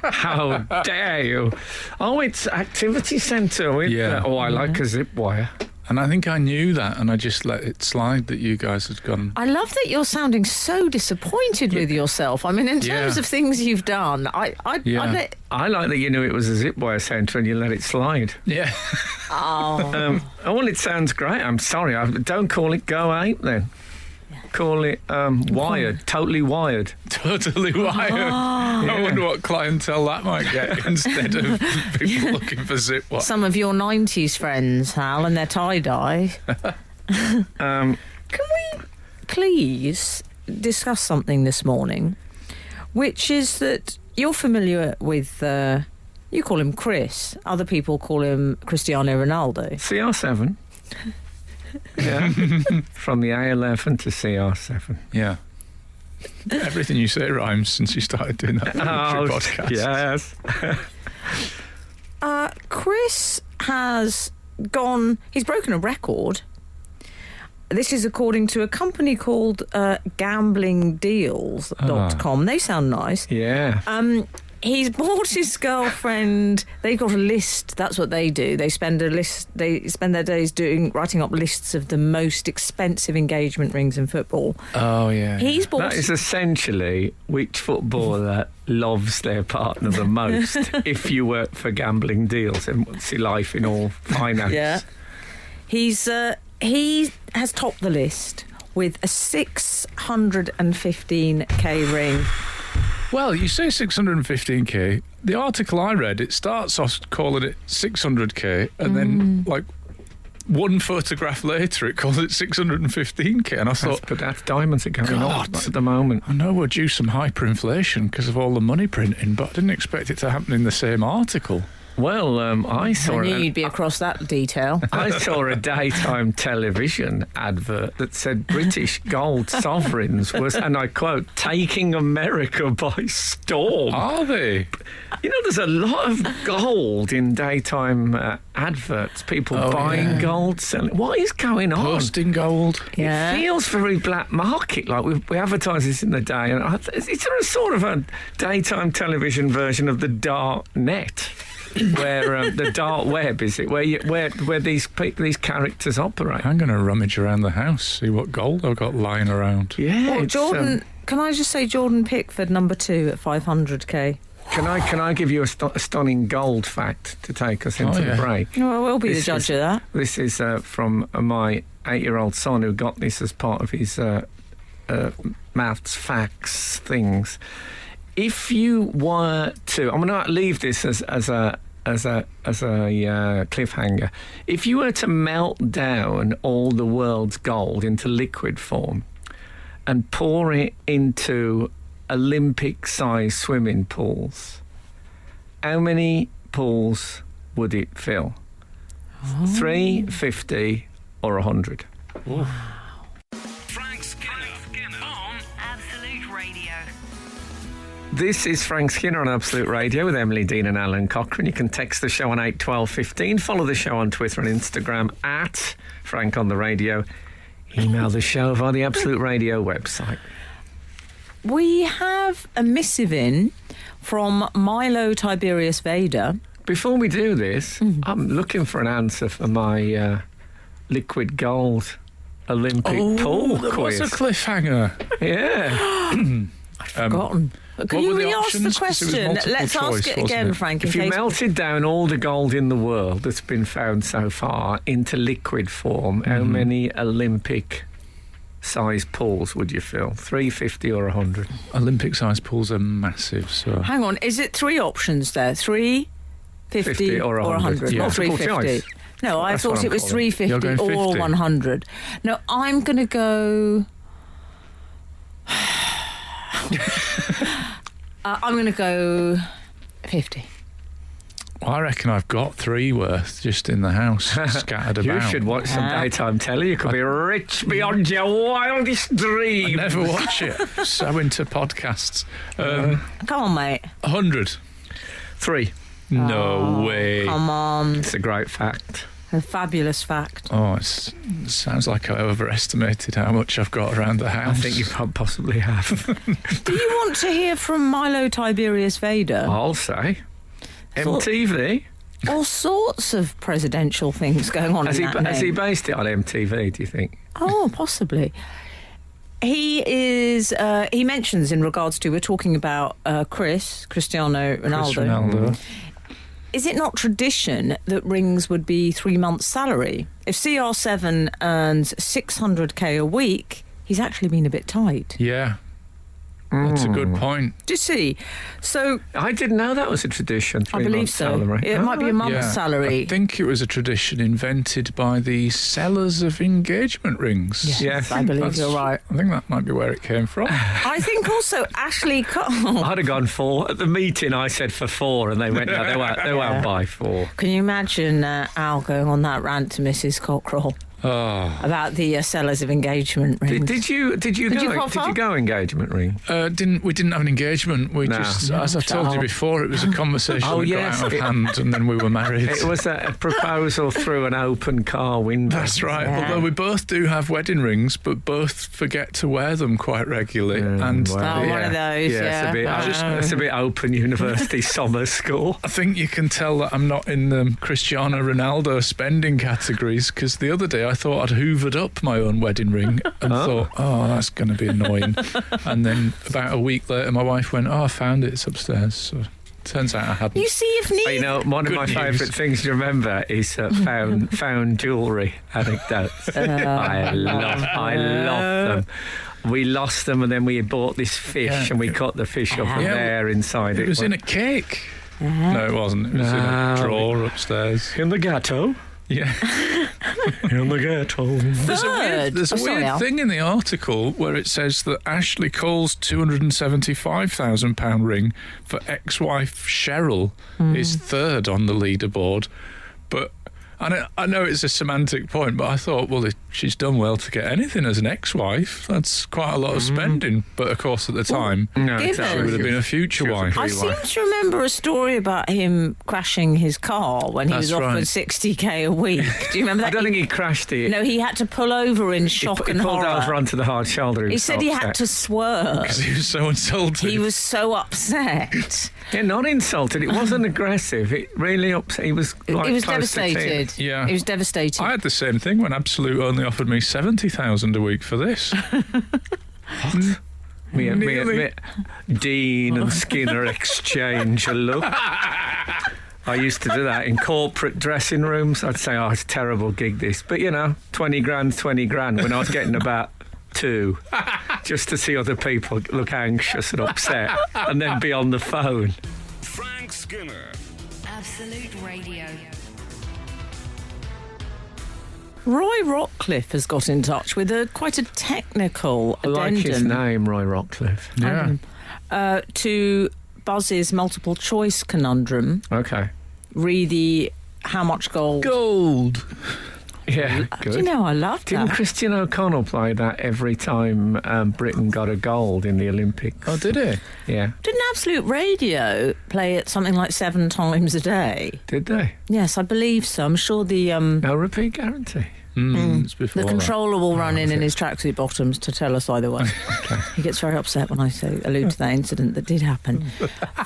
How dare you? Oh, it's activity centre with. Yeah. I like a zip wire. And I think I knew that, and I just let it slide that you guys had gone. I love that you're sounding so disappointed with yourself. I mean, in terms Yeah. of things you've done, I Yeah. I like that you knew it was a zip wire centre and you let it slide. Yeah. oh, Well, it sounds great. I'm sorry. Don't call it Go Ape then. Call it wired, totally wired. Totally wired. I wonder what clientele that might get instead of people looking for zip wire. some of your 90s friends, Hal, and their tie-dye. Can we please discuss something this morning, which is that you're familiar with, you call him Chris, other people call him Cristiano Ronaldo. CR7. Yeah. From the A11 to CR7. Yeah. Everything you say rhymes since you started doing that military podcast. Yes. Chris has he's broken a record. This is according to a company called gamblingdeals.com. They sound nice. Yeah. He's bought his girlfriend. They've got a list. That's what they do. They spend their days writing up lists of the most expensive engagement rings in football. Oh, yeah. He's bought. That is essentially which footballer loves their partner the most if you work for gambling deals and wants your life in all finance. Yeah. He has topped the list with a 615k ring. Well, you say 615k. The article I read, it starts off calling it 600k, and then, like, one photograph later, it calls it 615k. And I thought, But that's diamonds are going up God. at the moment. I know we're due some hyperinflation because of all the money printing, but I didn't expect it to happen in the same article. Well, I saw I knew you'd be across that detail. I saw a daytime television advert that said British gold sovereigns was, and I quote, taking America by storm. Are they? You know, there's a lot of gold in daytime adverts. People buying gold, selling. What is going on? Posting gold. Yeah. It feels very black market. Like we advertise this in the day, and is there a sort of a daytime television version of the dark net? Where the dark web is it? Where these characters operate? I'm going to rummage around the house, see what gold I've got lying around. Yeah, Well, it's, Jordan, can I just say Jordan Pickford, number 2 at 500k? Can I give you a stunning gold fact to take us into the break? Well, I will be the This judge is- of that. This is from my 8-year-old son who got this as part of his maths facts things. If you were to, I'm going to leave this as a cliffhanger. If you were to melt down all the world's gold into liquid form and pour it into Olympic-sized swimming pools, how many pools would it fill? 3, 50, or 100? Frank Skinner on Absolute Radio. This is Frank Skinner on Absolute Radio with Emily Dean and Alan Cochrane. You can text the show on 81215. Follow the show on Twitter and Instagram at Frank on the Radio. Email the show via the Absolute Radio website. We have a missive in from Milo Tiberius Vader. Before we do this, I'm looking for an answer for my liquid gold Olympic pool there quiz. was a cliffhanger. Yeah. Forgotten. Can what you were the re-ask options? the 'Cause it was question? multiple Let's choice, ask it wasn't again, it? Frank, in If you case... melted down all the gold in the world that's been found so far into liquid form, how many Olympic size pools would you fill? 350 or 100? Olympic-sized pools are massive, so... Hang on, is it 3 options there? 3, 50 or or 100? Yeah. Not Multiple 350. choice. No, I That's thought what it I'm was calling. 350 You're going or 50. 100. No, I'm going to go... I'm going to go 50. Well, I reckon I've got 3 worth just in the house, scattered about. You should watch some daytime telly. You could be rich beyond your wildest I dreams. never watch it. So into podcasts. Come on, mate. 100. 3. No way. Come on. It's a great fact. A fabulous fact. Oh, it sounds like I overestimated how much I've got around the I house. think you possibly have. Do you want to hear from Milo Tiberius Vader? I'll say. Thought- MTV? All sorts of presidential things going on Has in that he name. based it on MTV, do you think? Oh, possibly. He is. He mentions in regards to, we're talking about Cristiano Ronaldo. Chris Ronaldo. Is it not tradition that rings would be 3 months' salary? If CR7 earns 600k a week, he's actually been a bit tight. Yeah. That's a good point. Do you see? So I didn't know that was a tradition. I believe so. Salary. It might be a month's Yeah. salary. I think it was a tradition invented by the sellers of engagement rings. Yes. I believe That's- you're right. I think that might be where it came from. I think also Ashley Cole. I'd have gone 4. At the meeting, I said for 4, and they went, no, they won't buy 4. Can you imagine Al going on that rant to Mrs. Cockrell Oh. about the sellers of engagement rings? Did you go engagement ring? We didn't have an engagement. We No. just, as I've told you before, it was a conversation Oh, that yes. got out of hand, and then we were married. It was a proposal through an open car window. That's right. Yeah. Although we both do have wedding rings, but both forget to wear them quite regularly. And well, Oh, one of those, It's a bit open university summer school. I think you can tell that I'm not in the Cristiano Ronaldo spending categories, because the other day I thought I'd hoovered up my own wedding ring and thought, oh, that's going to be annoying. And then about a week later, my wife went, oh, I found it. It's upstairs. So turns out I hadn't. You see if need. You know, one of Good my news. favourite things to remember is found jewellery anecdotes. I love them. We lost them, and then we bought this fish, Yeah. and we cut the fish up, and Yeah, there inside It was in a cake. No, it wasn't. It was in a No. drawer upstairs. in the ghetto. Yeah. In the ghetto. There's a Sorry, weird Al. thing in the article where it says that Ashley Cole's £275,000 ring for ex-wife Cheryl is third on the leaderboard. But I know it's a semantic point, but I thought, well, if she's done well to get anything as an ex-wife, that's quite a lot of spending. But of course, at the time, No, Given- she would have been a future wife. I seem to remember a story about him crashing his car when he That's was offered right. 60k a week. Do you remember that? I don't think he crashed it. No, he had to pull over in shock he and pulled horror. over onto the hard shoulder. He was said so he had upset. to swerve. Because he was so insulted. He was so upset. Yeah, not insulted. It wasn't aggressive. It really upset. He was. Like, He was close to tears. devastated. Yeah. He was devastated. I had the same thing when Absolute only offered me 70,000 a week for this. Me, Dean and Skinner exchange a look. I used to do that in corporate dressing rooms. I'd say, oh, it's a terrible gig, this. But, 20 grand when I was getting about 2, just to see other people look anxious and upset and then be on the phone. Frank Skinner. Absolute Radio. Roy Rockcliffe has got in touch with quite a technical I like his addendum name, Roy Rockcliffe. Yeah. to Buzz's multiple choice conundrum. Okay. Re the how much gold. Gold. Yeah, Do you good. know, I loved Didn't that. Christian O'Connell play that every time Britain got a gold in the Olympics? Oh, did he? Yeah. Didn't Absolute Radio play it something like 7 times a day? Did they? Yes, I believe so. I'm sure the No repeat guarantee. It's before the that. controller will run in his tracksuit bottoms to tell us either way. He gets very upset when I allude to that incident that did happen.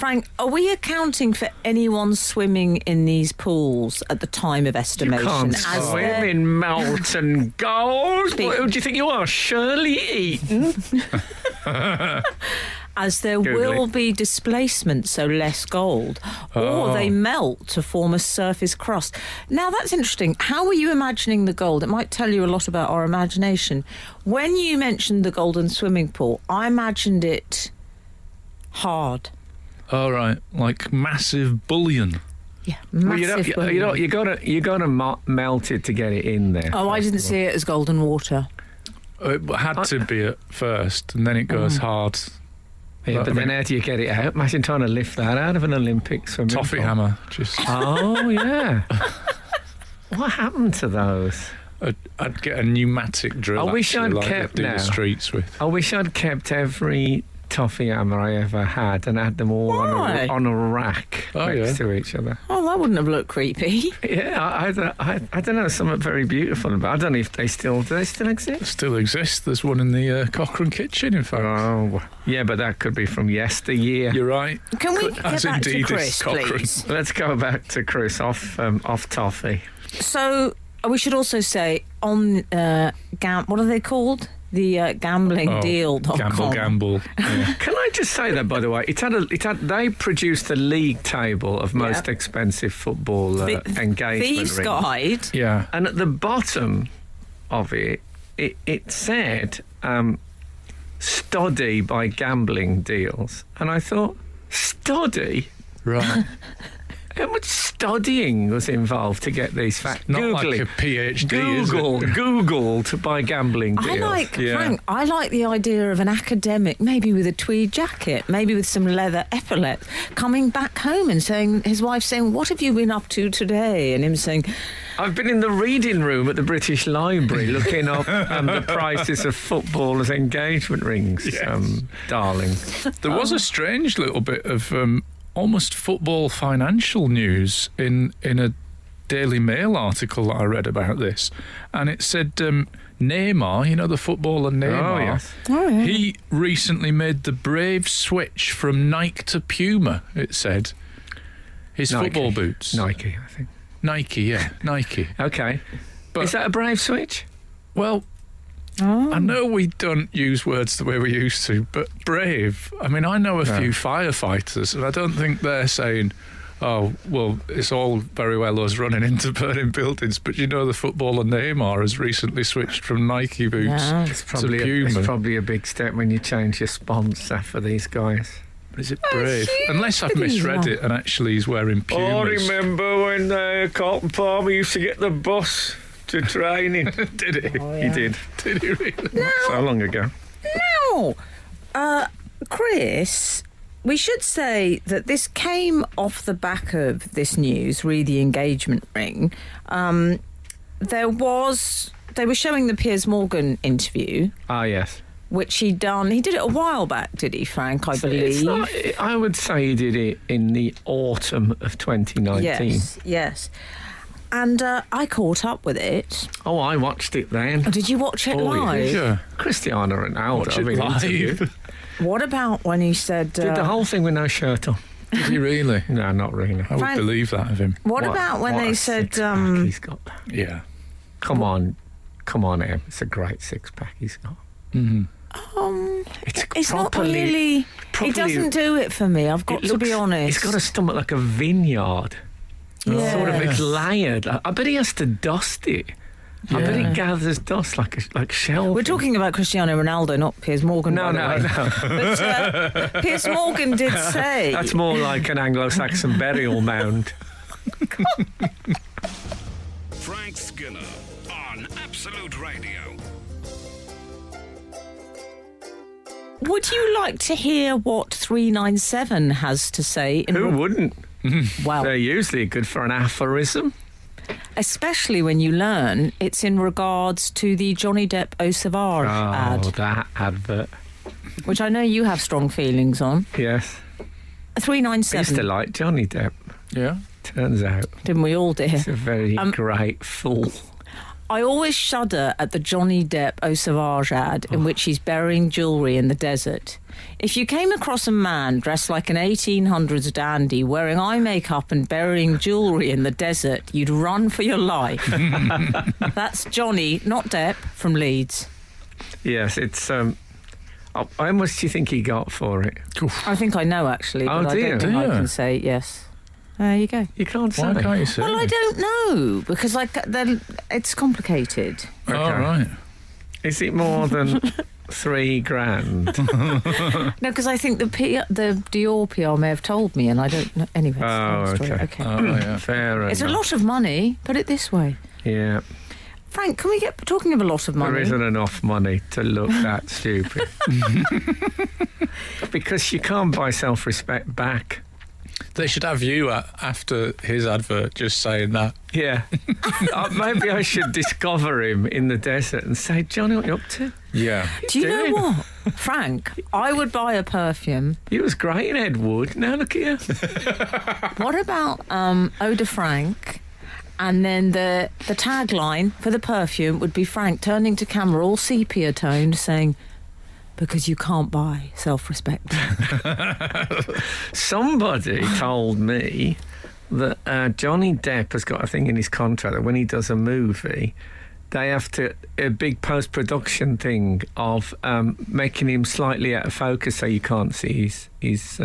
Frank, are we accounting for anyone swimming in these pools at the time of You estimation? can't as swim they're- in molten gold. Speak- Who do you think you are, Shirley Eaton? as there Googly. will be displacement, so less gold, or they melt to form a surface crust. Now, that's interesting. How were you imagining the gold? It might tell you a lot about our imagination. When you mentioned the golden swimming pool, I imagined it hard. All right, like massive bullion. Yeah, Well, massive. you gotta melt it to get it in there. Oh, I didn't see it as golden water. It had to be at first, and then it goes hard. Yeah, but I then mean, how do you get it out? Imagine trying to lift that out of an Olympic swimming toffee pool. hammer. Just Oh, yeah. What happened to those? I'd get a pneumatic drill. I wish actually, I'd like kept they do now. the streets with. I wish I'd kept every toffee hammer I ever had and had them all Why? on a rack Oh, next yeah. to each other. Oh, that wouldn't have looked creepy. Yeah, I don't know, something very beautiful, but I don't know if do they still exist? Still exists. There's one in the Cochrane kitchen, in fact. Oh, yeah, but that could be from yesteryear. You're right. Can we get As back to indeed is Chris, Cochrane. please? Let's go back to Chris off toffee. So we should also say on what are they called? The gambling deal.com. Gamble. Yeah. Can I just say that, by the way, they produced the league table of most expensive football engagement Thieves' rings. Guide. Yeah. And at the bottom of it said study by gambling deals. And I thought, study? Right. How much studying was involved to get these facts? Not like a PhD, is it? Google to buy gambling deals. Frank, I like the idea of an academic, maybe with a tweed jacket, maybe with some leather epaulets, coming back home and saying, his wife saying, "What have you been up to today?" And him saying, I've been in the reading room at the British Library looking up the prices of footballers' engagement rings, darling. There was a strange little bit of almost football financial news in a Daily Mail article that I read about this, and it said Neymar, you know, the footballer Neymar. Oh, yes. "Oh, yeah. He recently made the brave switch from Nike to Puma. It said his Nike. football boots. Nike, I think. Nike, yeah, Nike. Okay. But- Is that a brave switch? Well, I know we don't use words the way we used to, but brave. I mean, I know a few firefighters, and I don't think they're saying, "Oh, well, it's all very well us running into burning buildings," but you know, the footballer Neymar has recently switched from Nike boots Yeah. It's probably, Puma. it's probably a big step when you change your sponsor for these guys. Is it brave? huge. Unless I've It is, misread yeah. it and actually he's wearing Pumas. Oh, I remember when Carlton Palmer used to get the bus to training. Did he? He did. Did he really? So long ago. Now, Chris, we should say that this came off the back of this news, read the engagement ring. They were showing the Piers Morgan interview, Ah, yes. which he'd done. He did it a while back, did he, Frank? I believe. It's not, I would say he did it in the autumn of 2019. Yes. And I caught up with it. Oh, I watched it then. Oh, did you watch it Oh, live? Yeah. Cristiano Ronaldo. Watch it being interviewed. live. What about when he said... Did the whole thing with no shirt on. Did he really? No, not really. I would Frank- believe that of him. what about when what they a said... six-pack he's got. Yeah. Come on, Em. It's a great six-pack he's got. It's not really... He doesn't do it for me, I've got to be honest. He's got a stomach like a vineyard. Yeah. Sort of, it's layered. I bet he has to dust it. I bet Yeah. he gathers dust like shelving. We're talking about Cristiano Ronaldo, not Piers Morgan. No, by the no, way. no. But Piers Morgan did say... That's more like an Anglo-Saxon burial mound. Frank Skinner on Absolute Radio. Would you like to hear what 397 has to say? Who wouldn't? Well, They're usually good for an aphorism. especially when you learn it's in regards to the Johnny Depp Eau Sauvage ad, That advert. which I know you have strong feelings on. Yes. I used to 397, like Johnny Depp. Yeah. Turns out didn't we all, dear? he's a very great fool. I always shudder at the Johnny Depp Eau Sauvage ad in which he's burying jewellery in the desert. If you came across a man dressed like an 1800s dandy wearing eye makeup and burying jewellery in the desert, you'd run for your life. That's Johnny, not Depp, from Leeds. Yes, it's. How much do you think he got for it? I think I know, actually, Oh, but I do you? don't think Do I you? can say yes. There you go. You can't say. Why can't you say? Well, I don't know, because it's complicated. Oh, right. Is it more than $3,000? No, because I think the Dior PR may have told me, and I don't know. Anyway, it's a Oh, long story. okay. Oh, yeah. Fair enough. It's a lot of money, put it this way. Yeah. Frank, can we get talking of a lot of money? There isn't enough money to look that stupid. Because you can't buy self-respect back. They should have you after his advert just saying that. Yeah. Maybe I should discover him in the desert and say, Johnny, what are you up to? Yeah. Do you doing? know what, Frank? I would buy a perfume. He was great in Ed Wood. Now look at you. What about Eau de Frank? And then the tagline for the perfume would be Frank turning to camera, all sepia toned, saying, "Because you can't buy self-respect." Somebody told me that Johnny Depp has got a thing in his contract that when he does a movie, they have a big post-production thing of making him slightly out of focus so you can't see his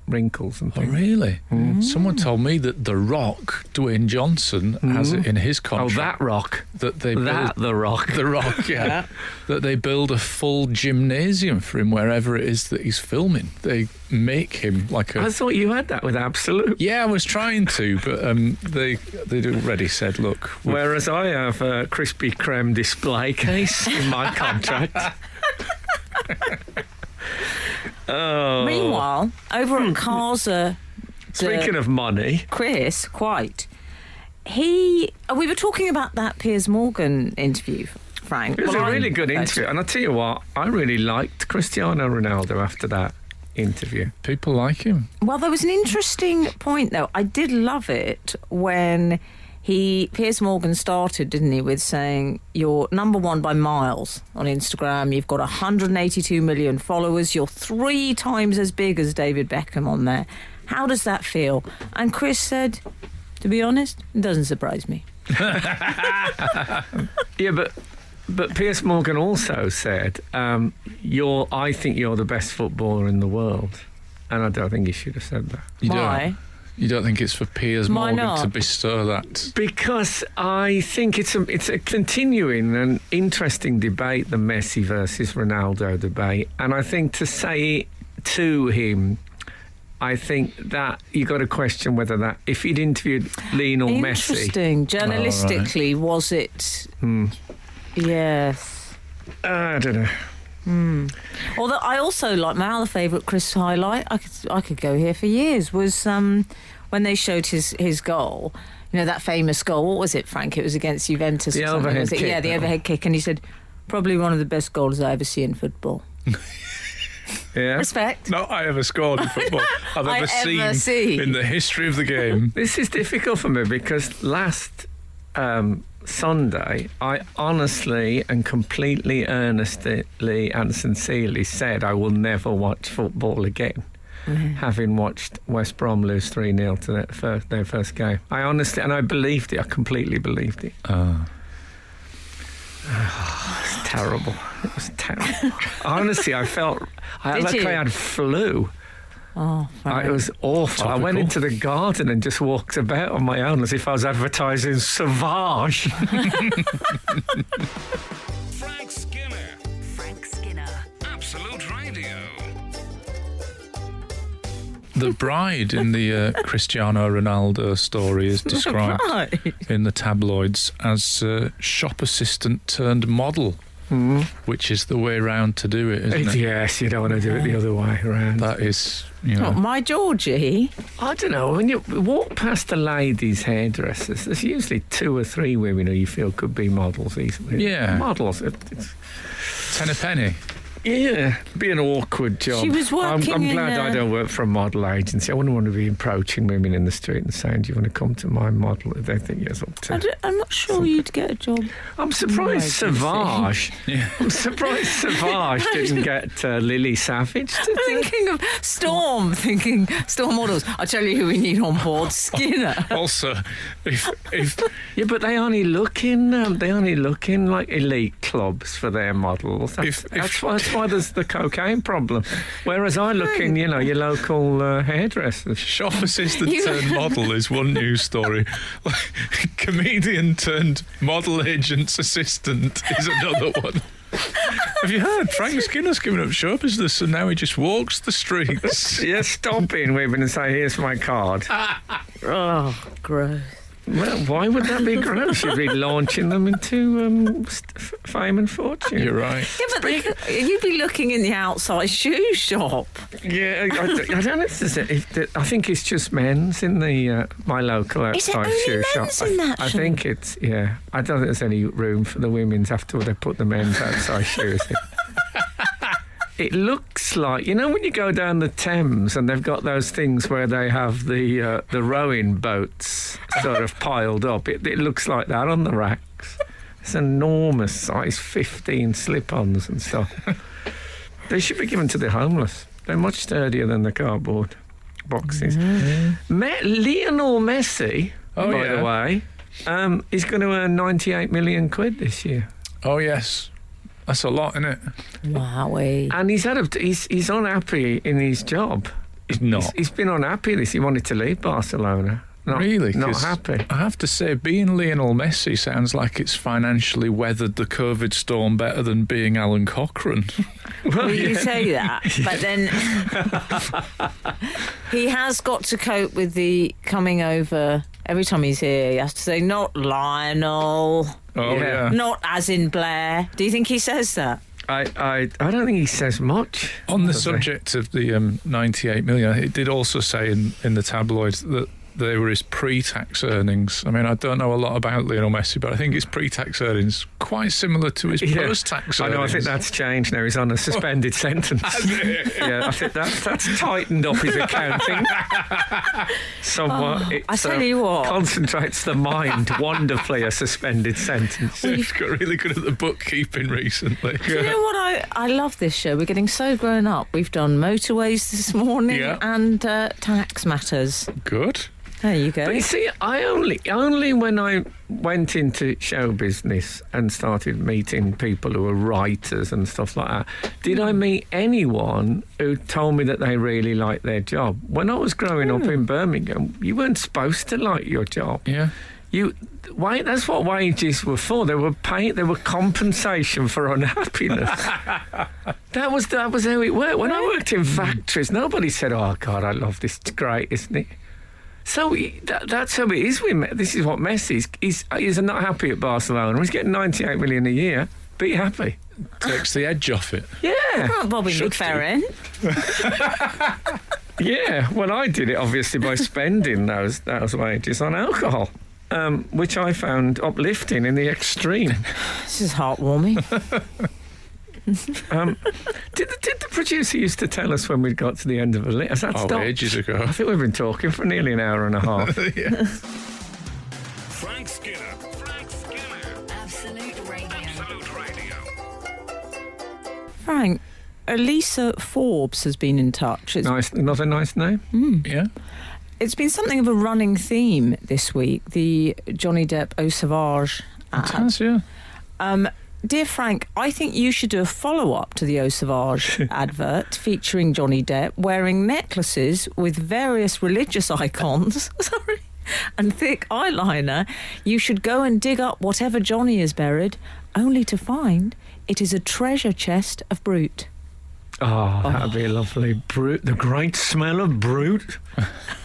wrinkles and Oh, things. really? Someone told me that The Rock, Dwayne Johnson, has it in his Oh, contract. that rock. That they The rock. The Rock, yeah. That they build a full gymnasium for him wherever it is that he's filming. They make him like a... I thought you had that with Absolute. Yeah, I was trying to, but they'd already said, look... Whereas I have a Krispy Kreme display case in my contract. Oh. Meanwhile, over at Casa, Speaking of money, Chris, we were talking about that Piers Morgan interview, Frank. it was Well, a really I'm- good interview. And I'll tell you what, I really liked Cristiano Ronaldo after that interview. People like him. Well, there was an interesting point, though. I did love it when Piers Morgan started, didn't he, with saying, "You're number one by miles on Instagram. You've got 182 million followers. You're 3 times as big as David Beckham on there. How does that feel?" And Chris said, "To be honest, it doesn't surprise me." Yeah, but Piers Morgan also said, I think you're the best footballer in the world. And I don't think he should have said that. Why? You don't think it's for Piers Why Morgan not? to bestow that? Because I think it's a continuing and interesting debate, the Messi versus Ronaldo debate. And I think to say to him, I think that you got to question whether that, if he'd interviewed Lionel Messi. Interesting. Journalistically, was it? Yes. I don't know. Although I also like my other favourite Chris highlight. I could go here for years. Was when they showed his goal. You know, that famous goal. What was it, Frank? It was against Juventus. The or something, overhead was it? kick. Yeah, the overhead kick. And he said, "Probably one of the best goals I ever see in football." Yeah. Respect. Not I ever scored in football. I've I ever ever seen see. in the history of the game. This is difficult for me because last Sunday, I honestly and completely earnestly and sincerely said I will never watch football again, having watched West Brom lose 3-0 to their first game. I honestly, and I believed it, I completely believed it. It was terrible. It was terrible. Honestly, I felt Did like you? I had flu. Oh, Frank. It was awful. I went Topical. into the garden and just walked about on my own as if I was advertising Sauvage. Frank Skinner, Frank Skinner. Absolute Radio. The bride in the Cristiano Ronaldo story is described Right. in the tabloids as shop assistant turned model, which is the way round to do it, isn't it? Yes, you don't want to do it the other way around. That is, you What, know. my Georgie? I don't know. When you walk past the ladies' hairdressers, there's usually 2 or 3 women who you feel could be models easily. Yeah. Models. Ten a penny. Yeah, be an awkward job. She was working I'm in glad I don't work for a model agency. I wouldn't want to be approaching women in the street and saying, "Do you want to come to my model?" If they think yes, up to. I'm not sure you'd get a job. I'm surprised No, Sauvage. Yeah. I'm surprised Sauvage didn't get Lily Savage to do it. Thinking of Storm models. I tell you who we need on board, Skinner. Also, if Yeah, but they only look in like elite clubs for their models. That's If- why why there's the cocaine problem. Whereas I look in, your local hairdressers. Shop assistant turned model is one news story. Comedian turned model agent's assistant is another one. Have you heard? Frank Skinner's given up show business and now he just walks the streets. Yeah, stop being women and say, here's my card. Oh, gross. Well, why would that be gross? You'd be launching them into fame and fortune. You're right. Yeah, but you'd be looking in the outside shoe shop. Yeah, I don't know I think it's just men's in the my local outside shoe shop. Men's in that I shop? think it's, yeah. I don't think there's any room for the women's after they put the men's outside shoes in. It looks like, when you go down the Thames and they've got those things where they have the rowing boats sort of piled up. It looks like that on the racks. It's enormous size 15 slip-ons and stuff. They should be given to the homeless. They're much sturdier than the cardboard boxes. Mm-hmm. Lionel Messi, by the way, is going to earn 98 million quid this year. Oh, yes. That's a lot, isn't it? Wowee. And he's unhappy in his job. He's not. He's been unhappy. He wanted to leave Barcelona. Really? Not 'Cause happy. I have to say, being Lionel Messi sounds like it's financially weathered the COVID storm better than being Alan Cochrane. Well, you say that, but then he has got to cope with the coming over. Every time he's here, he has to say, not Lionel. Oh, yeah. Not as in Blair. Do you think he says that? I don't think he says much. On the subject of the 98 million, it did also say in the tabloids that they were his pre-tax earnings. I mean, I don't know a lot about Lionel Messi, but I think his pre-tax earnings quite similar to his post-tax earnings. I know. I think that's changed now. He's on a suspended sentence. Yeah, I think that's tightened up his accounting somewhat. I tell you what, concentrates the mind wonderfully. A suspended sentence. He's got really good at the bookkeeping recently. do you know what? I love this show. We're getting so grown up. We've done motorways this morning and tax matters. Good. There you go. But you see, I only when I went into show business and started meeting people who were writers and stuff like that, did I meet anyone who told me that they really liked their job. When I was growing up in Birmingham, you weren't supposed to like your job. Yeah. That's what wages were for. They were compensation for unhappiness. That was how it worked. When I worked in factories, nobody said, "Oh God, I love this. It's great, isn't it?" So that's how it is. This is what Messi is. He's not happy at Barcelona. He's getting 98 million a year. Be happy. Takes the edge off it. Yeah. Oh, Bobby McFerrin. Yeah. Well, I did it obviously by spending those wages on alcohol, which I found uplifting in the extreme. This is heartwarming. Did the producer used to tell us when we'd got to the end of a list? Has that stopped? Ages ago. I think we've been talking for nearly an hour and a half. Yeah. Frank Skinner. Absolute Radio. Absolute Radio. Frank, Elisa Forbes has been in touch. Nice, another nice name. Yeah. It's been something of a running theme this week, the Johnny Depp Eau Sauvage ad. It has, yeah. Dear Frank, I think you should do a follow-up to the Eau Sauvage advert featuring Johnny Depp wearing necklaces with various religious icons and thick eyeliner. You should go and dig up whatever Johnny has buried, only to find it is a treasure chest of Brute. Oh, that'd be lovely. Brute, the great smell of Brute.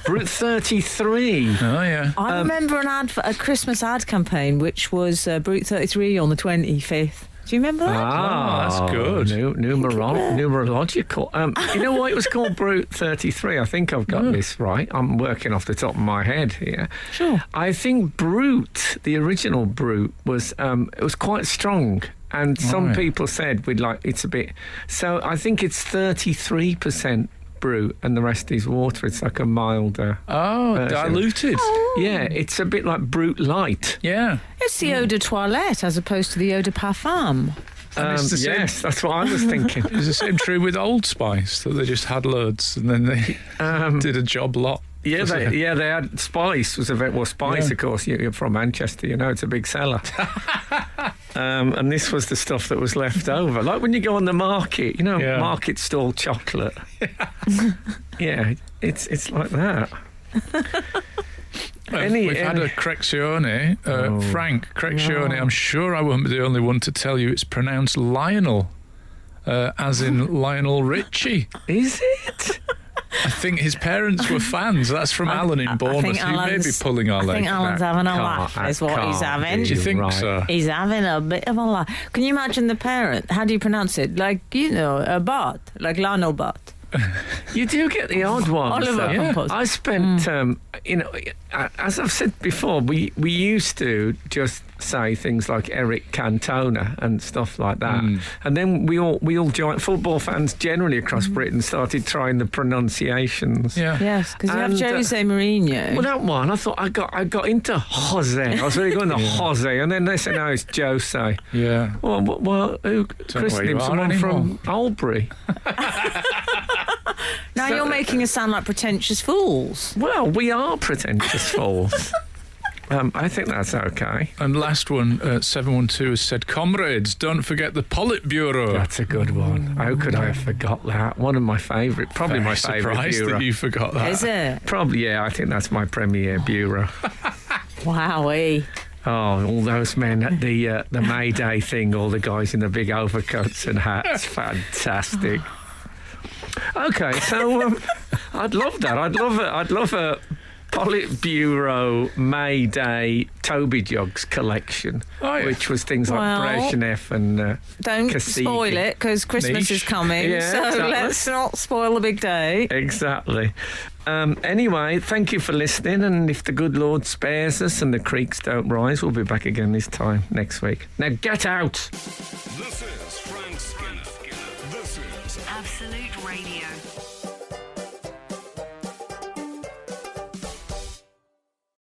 Brute 33. Oh, yeah. I remember a Christmas ad campaign which was Brute 33 on the 25th. Do you remember that? Ah, that's good. Numerological. You know why it was called Brute 33? I think I've got this right. I'm working off the top of my head here. Sure. I think Brute, the original Brute, was it was quite strong. And some people said it's a bit. So I think it's 33% Brute and the rest is water. It's like a milder. Oh, diluted. Yeah, it's a bit like Brute Light. Yeah. It's the eau de toilette as opposed to the eau de parfum. Yes, that's what I was thinking. Is the same true with Old Spice, that they just had loads and then they did a job lot? Yeah, they had Spice was Spice, of course. You're from Manchester, it's a big seller. And this was the stuff that was left over. Like when you go on the market, you know, Yeah. market stall chocolate. Yeah, it's like that. We've had a Crexione, Frank Crexione. I'm sure I won't be the only one to tell you it's pronounced Lionel, as in Lionel Richie. Is it? I think his parents were fans. That's from Alan in Bournemouth. He may be pulling our I leg. think Alan's having a Can't- laugh, that is what he's can't having. be Do you think right. so? He's having a bit of a laugh. Can you imagine the parent? How do you pronounce it? Like, you know, a Bart, like Lionel Bart. You do get the odd ones. Oliver though. Compost. I spent, you know, as I've said before, we used to just say things like Eric Cantona and stuff like that, and then we all joined. Football fans generally across Britain started trying the pronunciations. Yeah. Yes, because you have And, Jose Mourinho. Well, that one, I thought I got into Jose. I was really going to Jose, and then they said, no, it's Jose. Yeah. Well, who christened you him? are Someone from anymore. Albury. Now So- you're making us sound like pretentious fools. Well, we are pretentious fools. I think that's okay. And last one, 712 has said, comrades, don't forget the Politburo. That's a good one. How could I have forgot that? One of my favourite, probably my favourite surprised bureau. that you forgot that. Is it? Probably, yeah, I think that's my premier bureau. Wowee. Oh, all those men at the May Day thing, all the guys in the big overcoats and hats. Fantastic. Okay, so I'd love that. I'd love a Politburo May Day Toby Jugs collection, Oh, yeah. which was things like Well, Brezhnev and Don't Kosygin. spoil it, because Christmas Niche. is coming. Yeah, so exactly. let's not spoil the big day. Exactly. Anyway, thank you for listening, and if the good Lord spares us and the creeks don't rise, we'll be back again this time next week. Now get out! This is Frank Skinner. This is Absolute Radio.